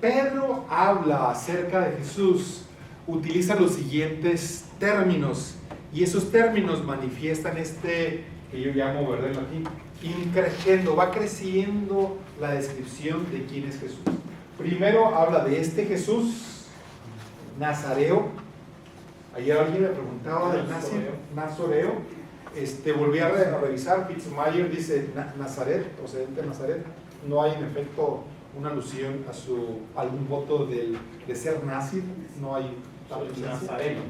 Pedro habla acerca de Jesús, utiliza los siguientes términos, y esos términos manifiestan que yo llamo, ¿verdad?, en latín, increciendo, va creciendo la descripción de quién es Jesús. Primero habla de este Jesús nazareo. Ayer alguien me preguntaba del nazoreo. Volví a revisar, Fitzmayer dice Nazaret, procedente de Nazaret. No hay en efecto una alusión a algún voto de ser nazi, no hay tal nazareno.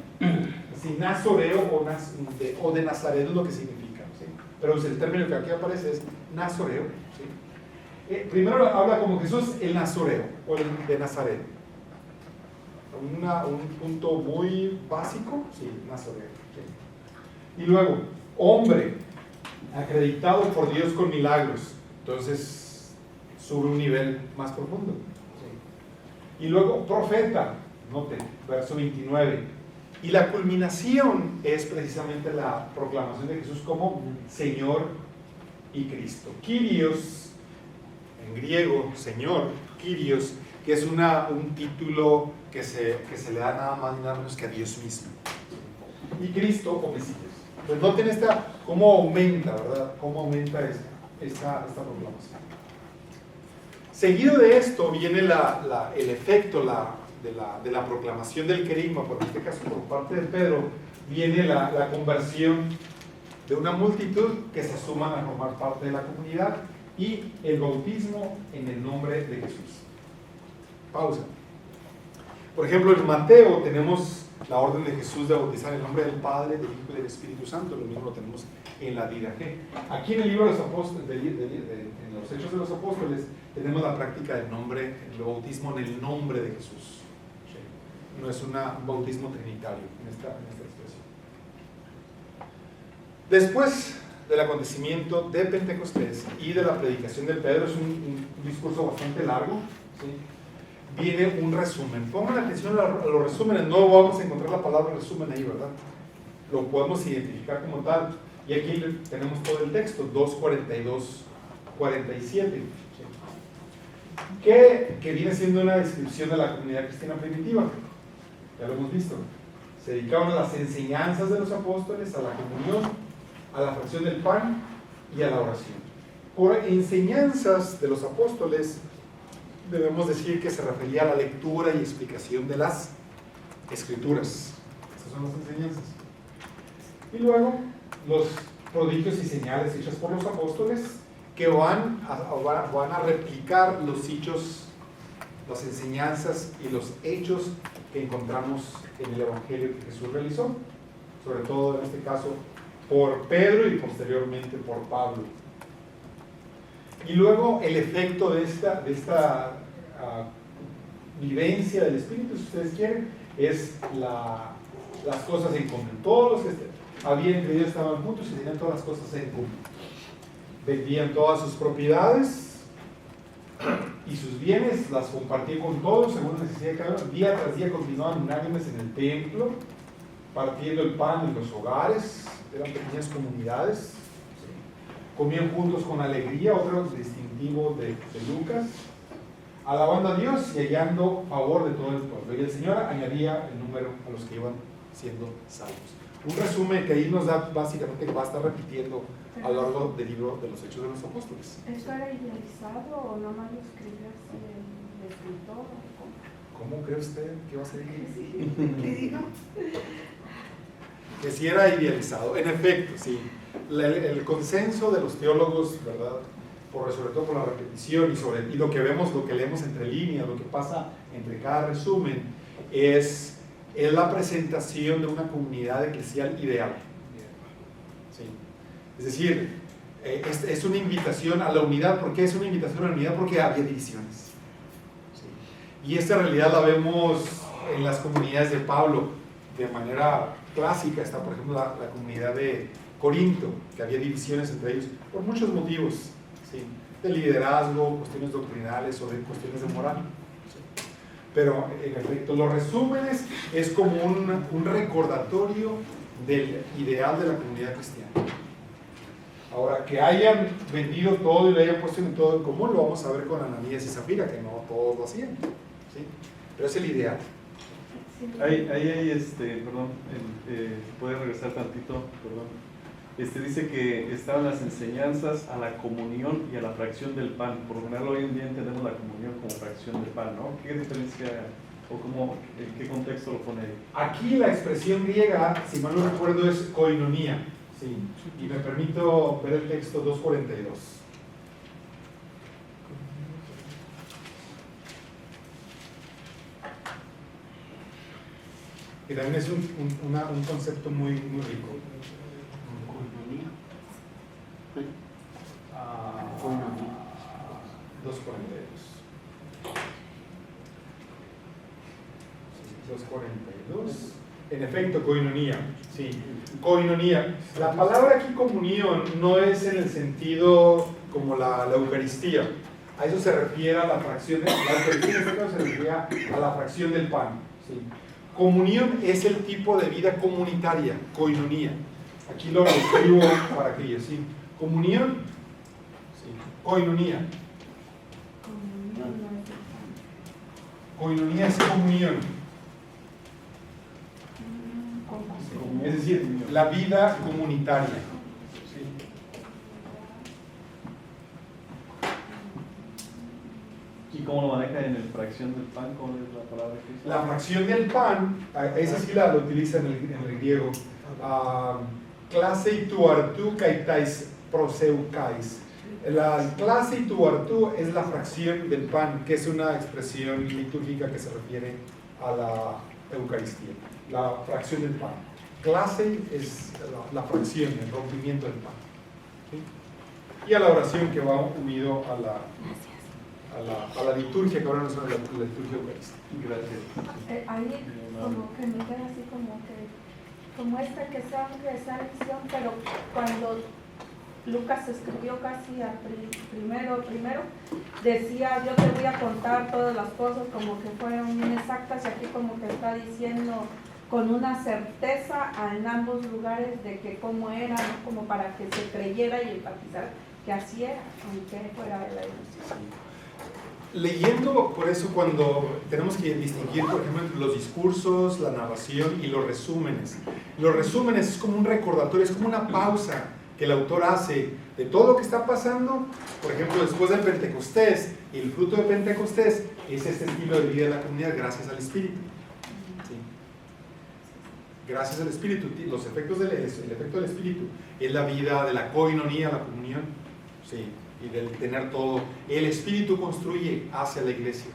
Sí, nazoreo o de Nazaret es lo que significa, ¿sí? Pero el término que aquí aparece es nazoreo, ¿sí? Primero habla como Jesús el nazoreo o el de Nazaret. Un punto muy básico, sí, nazoreo, ¿sí? Y luego, hombre acreditado por Dios con milagros. Entonces, sube un nivel más profundo, ¿sí? Y luego, profeta, noten, verso 29. Y la culminación es precisamente la proclamación de Jesús como Señor y Cristo. Kyrios, en griego, Señor, Kyrios, que es un título que se le da nada más ni nada menos que a Dios mismo. Y Cristo o Mesías. Pues noten cómo aumenta, ¿verdad? Cómo aumenta esta proclamación. Seguido de esto viene el efecto, de la proclamación del querigma, por este caso por parte de Pedro, viene la conversión de una multitud que se suman a formar parte de la comunidad y el bautismo en el nombre de Jesús. Pausa. Por ejemplo, en Mateo tenemos la orden de Jesús de bautizar en el nombre del Padre, del Hijo y del Espíritu Santo. Lo mismo lo tenemos en la Didache. Aquí en el libro de los Apóstoles, en los Hechos de los Apóstoles, tenemos la práctica del bautismo en el nombre de Jesús. No es un bautismo trinitario en esta expresión. Después del acontecimiento de Pentecostés y de la predicación de Pedro, es un discurso bastante largo, ¿sí? Viene un resumen. Pongan atención a los resúmenes, no vamos a encontrar la palabra resumen ahí, ¿verdad? Lo podemos identificar como tal. Y aquí tenemos todo el texto, 2:42-47, ¿sí? que viene siendo una descripción de la comunidad cristiana primitiva. Ya lo hemos visto. Se dedicaban a las enseñanzas de los apóstoles, a la comunión, a la fracción del pan y a la oración. Por enseñanzas de los apóstoles, debemos decir que se refería a la lectura y explicación de las Escrituras. Estas son las enseñanzas. Y luego, los prodigios y señales hechas por los apóstoles, que van a replicar los hechos, las enseñanzas y los hechos que encontramos en el Evangelio que Jesús realizó, sobre todo en este caso por Pedro y posteriormente por Pablo. Y luego el efecto de esta vivencia del Espíritu, si ustedes quieren, es las cosas en común. Todos los que habían creído estaban juntos y tenían todas las cosas en común. Vendían todas sus propiedades y sus bienes, las compartían con todos según la necesidad de cada uno. Día tras día continuaban unánimes en el templo, partiendo el pan en los hogares, eran pequeñas comunidades, comían juntos con alegría, otro distintivo de Lucas, alabando a Dios y hallando favor de todo el pueblo. Y el Señor añadía el número a los que iban siendo salvos. Un resumen que ahí nos da básicamente que va a estar repitiendo a lo largo del libro de los Hechos de los Apóstoles. ¿Eso era idealizado o no más lo escribió así el escritor? ¿Cómo cree usted que va a ser idealizado? ¿Qué digo? Que sí era idealizado. En efecto, sí. El consenso de los teólogos, ¿verdad?, sobre todo por la repetición y lo que vemos, lo que leemos entre líneas, lo que pasa entre cada resumen, es la presentación de una comunidad eclesial ideal. ¿Sí? Es decir, es una invitación a la unidad. ¿Por qué es una invitación a la unidad? Porque había divisiones. ¿Sí? Y esta realidad la vemos en las comunidades de Pablo de manera clásica. Está, por ejemplo, la comunidad de Corinto, que había divisiones entre ellos por muchos motivos, ¿sí? De liderazgo, cuestiones doctrinales o de cuestiones de moral. ¿Sí? Pero en efecto, los resúmenes es como un recordatorio del ideal de la comunidad cristiana. Ahora, que hayan vendido todo y lo hayan puesto en todo en común, lo vamos a ver con Ananías y Zafira, que no todos lo hacían, ¿sí? Pero es el ideal. Ahí perdón, puede regresar tantito, perdón. Dice que estaban las enseñanzas a la comunión y a la fracción del pan. Por lo general hoy en día entendemos la comunión como fracción del pan, ¿no? ¿Qué diferencia o en qué contexto lo pone ahí? Aquí la expresión griega, si mal no recuerdo, es koinonía. Sí. Y me permito ver el texto 2:42. Que también es un concepto muy rico. 2:42. En efecto, koinonía. Sí, koinonía. La palabra aquí comunión no es en el sentido como la Eucaristía. A eso se refiere a la fracción de la Eucaristía, se refiere a la fracción del pan. Sí. Comunión es el tipo de vida comunitaria, koinonía. Aquí lo escribo para aquellos, ¿sí? Comunión, sí. Koinonía. Koinonía es comunión. Es decir, la vida comunitaria. ¿Sí? ¿Y cómo lo maneja en la fracción del pan? ¿Cómo es la palabra que dice? La fracción del pan, esa sí la utiliza en el griego. Clase tu artu kaitais proseukais. La clase tu artu es la fracción del pan, que es una expresión litúrgica que se refiere a la Eucaristía. La fracción del pan. Clase es la fracción, el rompimiento del pan. ¿Sí? Y a la oración que va unido a la liturgia, que ahora no es la liturgia eucarística. Gracias. Ahí como que me queda así como que esa visión, pero cuando Lucas escribió casi al primero, decía, yo te voy a contar todas las cosas como que fueron bien exactas, y aquí como que está diciendo con una certeza en ambos lugares de que cómo era, ¿no? Como para que se creyera y enfatizara que así era, aunque fuera de la ilusión. Leyendo, por eso cuando tenemos que distinguir, por ejemplo, entre los discursos, la narración y los resúmenes. Los resúmenes es como un recordatorio, es como una pausa que el autor hace de todo lo que está pasando. Por ejemplo, después del Pentecostés, y el fruto de Pentecostés es este estilo de vida de la comunidad gracias al Espíritu. ¿Sí? Gracias al Espíritu, los efectos el efecto del Espíritu es la vida de la koinonía, la comunión. Sí. Y del tener todo. El Espíritu construye hacia la iglesia.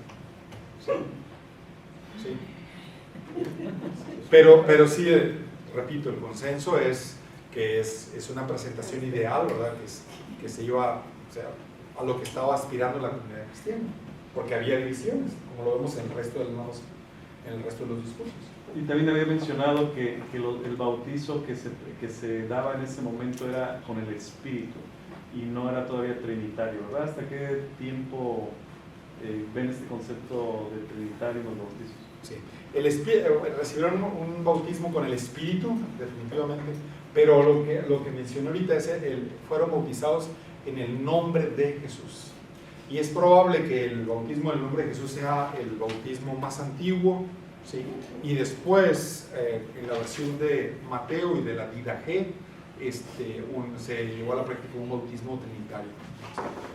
¿Sí? ¿Sí? Pero sí, repito, el consenso es que es una presentación ideal, ¿verdad? Que se iba, o sea, a lo que estaba aspirando la comunidad cristiana, porque había divisiones, como lo vemos en el resto de los discursos. Y también había mencionado que el bautizo que se daba en ese momento era con el Espíritu y no era todavía trinitario, ¿verdad? ¿Hasta qué tiempo ven este concepto de trinitario en los bautizos? Sí, recibieron un bautismo con el Espíritu, definitivamente, pero lo que mencioné ahorita es fueron bautizados en el nombre de Jesús. Y es probable que el bautismo en el nombre de Jesús sea el bautismo más antiguo, ¿sí? Y después, en la versión de Mateo y de la Didache, se llevó a la práctica un bautismo trinitario.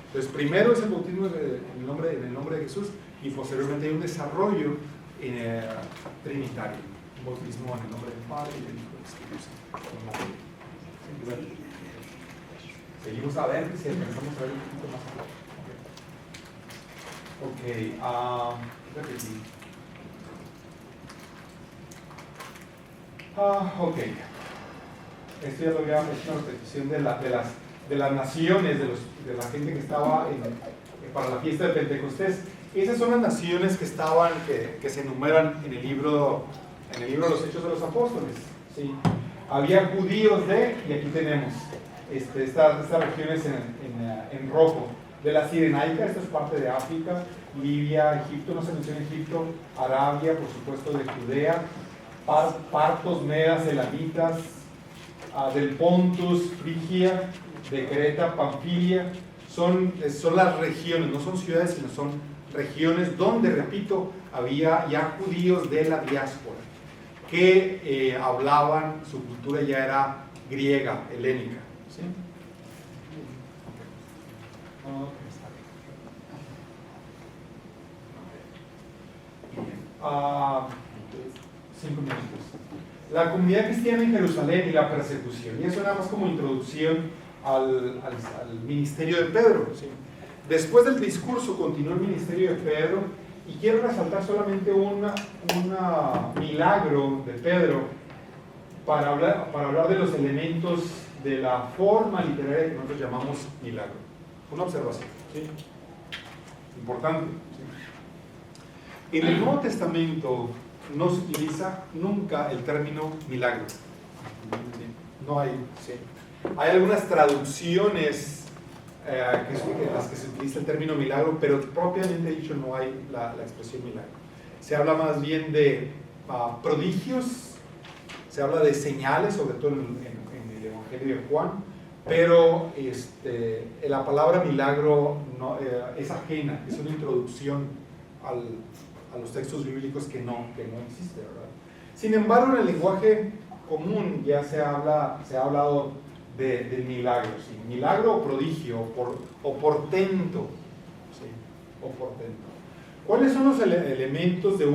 Entonces, primero es el bautismo en el nombre de Jesús, y posteriormente hay un desarrollo trinitario, un bautismo en el nombre del Padre y del Hijo y del Espíritu Santo. Seguimos a ver si alcanzamos a ver un poquito más. Ok, repetir. Ok. Esto ya lo había hecho una repetición de las naciones, de la gente que estaba para la fiesta de Pentecostés. Esas son las naciones que estaban, que se enumeran en el libro de los Hechos de los Apóstoles. ¿Sí? Había judíos y aquí tenemos estas regiones en rojo. De la Cirenaica, esto es parte de África, Libia, Egipto, no se menciona Egipto, Arabia, por supuesto de Judea, Partos, Medas, Elamitas, del Pontus, Frigia, de Creta, Panfilia, son las regiones, no son ciudades, sino son regiones donde, repito, había ya judíos de la diáspora, que hablaban, su cultura ya era griega, helénica. ¿Sí? Bien. 5 minutos. La comunidad cristiana en Jerusalén y la persecución. Y eso nada más como introducción al ministerio de Pedro. ¿Sí? Después del discurso continuó el ministerio de Pedro, y quiero resaltar solamente un milagro de Pedro para hablar de los elementos de la forma literaria que nosotros llamamos milagro. Una observación, ¿sí? Importante. ¿Sí? En el Nuevo Testamento no se utiliza nunca el término milagro. No hay. ¿Sí? Hay algunas traducciones en las que se utiliza el término milagro, pero propiamente dicho no hay la expresión milagro. Se habla más bien de prodigios, se habla de señales, sobre todo en el Evangelio de Juan, pero la palabra milagro no, es ajena, es una introducción a los textos bíblicos que no existe, ¿verdad? Sin embargo, en el lenguaje común ya se ha hablado del milagro, ¿sí? Milagro o prodigio o portento, ¿sí? O portento. ¿Cuáles son los elementos de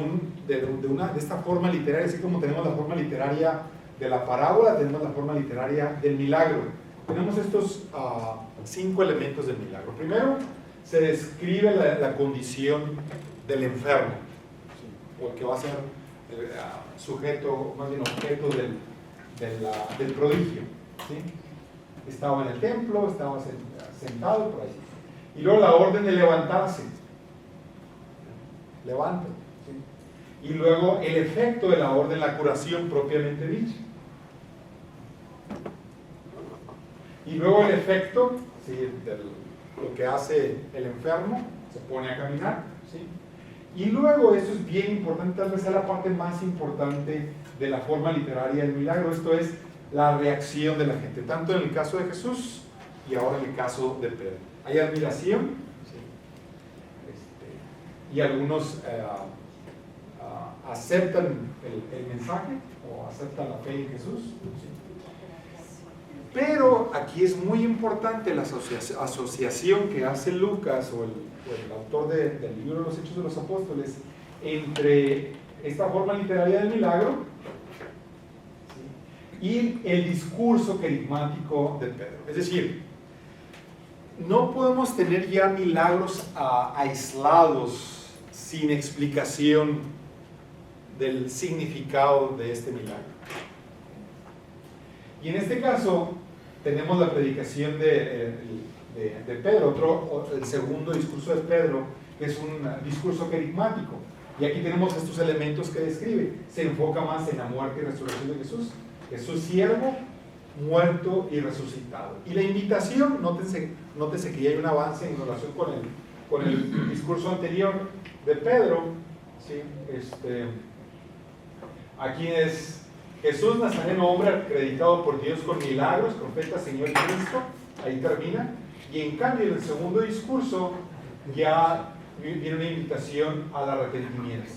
esta forma literaria? Así como tenemos la forma literaria de la parábola, tenemos la forma literaria del milagro. Tenemos estos 5 elementos del milagro. Primero, se describe la condición del enfermo, ¿sí? O el que va a ser sujeto, más bien objeto del prodigio, ¿sí? Estaba en el templo, estaba sentado por ahí. Y luego la orden de levantarse. Levanta. ¿Sí? Y luego el efecto de la orden, la curación propiamente dicha. Y luego el efecto, ¿sí? De lo que hace el enfermo, se pone a caminar. ¿Sí? Y luego, esto es bien importante, tal vez sea la parte más importante de la forma literaria del milagro, esto es la reacción de la gente, tanto en el caso de Jesús y ahora en el caso de Pedro. Hay admiración, ¿sí? Y algunos aceptan el mensaje o aceptan la fe en Jesús, ¿sí? Pero aquí es muy importante la asociación que hace Lucas o el autor del libro de los Hechos de los Apóstoles entre esta forma literaria del milagro, ¿sí? Y el discurso carismático de Pedro. Es decir, no podemos tener ya milagros aislados sin explicación del significado de este milagro. Y en este caso tenemos la predicación de Pedro, el segundo discurso de Pedro, que es un discurso carismático. Y aquí tenemos estos elementos que describe. Se enfoca más en la muerte y resurrección de Jesús. Jesús siervo, muerto y resucitado. Y la invitación, nótese que ya hay un avance en relación con el discurso anterior de Pedro. ¿Sí? Aquí es Jesús Nazareno, hombre acreditado por Dios con milagros, profeta, Señor y Cristo. Ahí termina. Y en cambio, en el segundo discurso ya viene una invitación al arrepentimiento.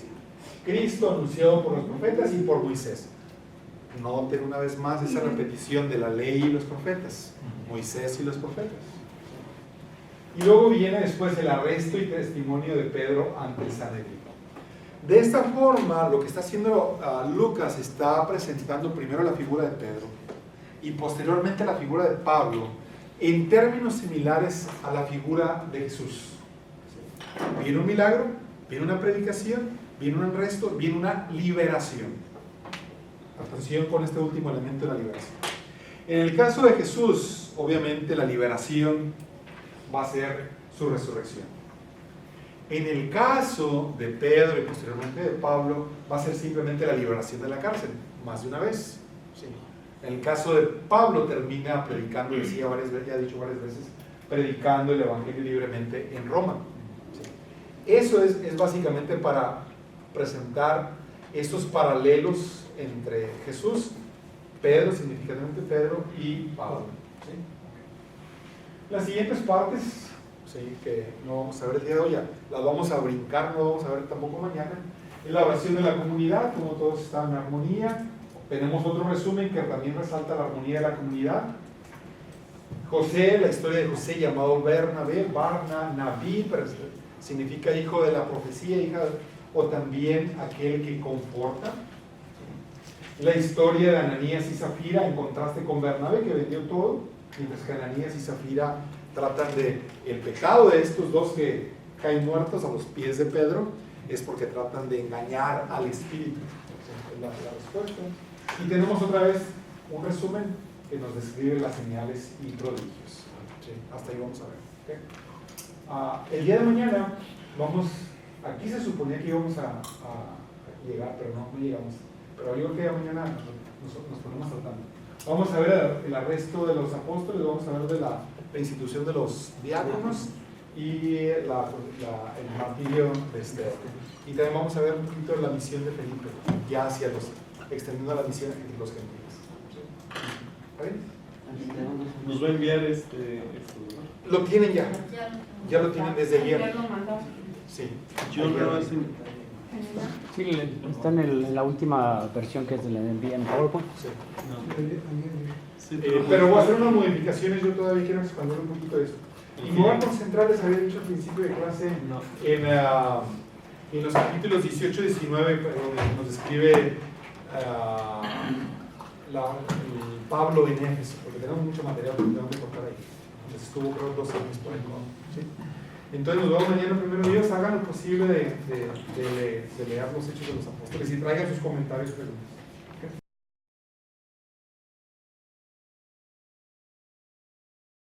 Cristo anunciado por los profetas y por Moisés. Noten una vez más esa repetición de la ley y los profetas. Moisés y los profetas. Y luego viene después el arresto y testimonio de Pedro ante el Sanedrín. De esta forma, lo que está haciendo Lucas está presentando primero la figura de Pedro y posteriormente la figura de Pablo en términos similares a la figura de Jesús. Viene un milagro, viene una predicación, viene un arresto, viene una liberación. Atención con este último elemento de la liberación. En el caso de Jesús, obviamente la liberación va a ser su resurrección. En el caso de Pedro y posteriormente de Pablo, va a ser simplemente la liberación de la cárcel, más de una vez. Sí. En el caso de Pablo termina predicando, decía ya he dicho varias veces, predicando el evangelio libremente en Roma. Sí. Eso es básicamente para presentar estos paralelos entre Jesús, Pedro, significativamente Pedro, y Pablo. ¿Sí? Las siguientes partes, ¿sí?, que no vamos a ver el día de hoy, las vamos a brincar, no vamos a ver tampoco mañana, es la oración de la comunidad, como todos están en armonía. Tenemos otro resumen que también resalta la armonía de la comunidad. José, la historia de José llamado Bernabé, Naví, pero significa hijo de la profecía, o también aquel que conforta. La historia de Ananías y Zafira en contraste con Bernabé, que vendió todo, mientras que Ananías y Zafira tratan de el pecado de estos dos que caen muertos a los pies de Pedro, es porque tratan de engañar al Espíritu. Esa es la respuesta. Y tenemos otra vez un resumen que nos describe las señales y prodigios. Sí, hasta ahí vamos a ver. ¿Okay? El día de mañana aquí se suponía que íbamos a llegar, pero no llegamos. Pero yo creo que mañana nos ponemos al tanto. Vamos a ver el arresto de los apóstoles, vamos a ver de la institución de los diáconos y el martirio de Esteban. Y también vamos a ver un poquito de la misión de Felipe, ya extendiendo la misión entre los gentiles. ¿Está bien? Nos va a enviar Lo tienen ya lo tienen desde ayer. Sí. Yo no lo hacen. Sí, está en la última versión que se le envía en PowerPoint. Sí. Sí, pero voy a hacer unas modificaciones, yo todavía quiero expandir un poquito eso. Y me voy a concentrar, les había dicho al principio de clase, en los capítulos 18 y 19, donde nos describe Pablo en Éfeso, porque tenemos mucho material que tenemos que cortar ahí. Entonces estuvo creo 2 años por ahí. ¿Sí? Entonces nos vemos mañana, primero Dios, hagan lo posible de leer los Hechos de los Apóstoles y traigan sus comentarios y preguntas.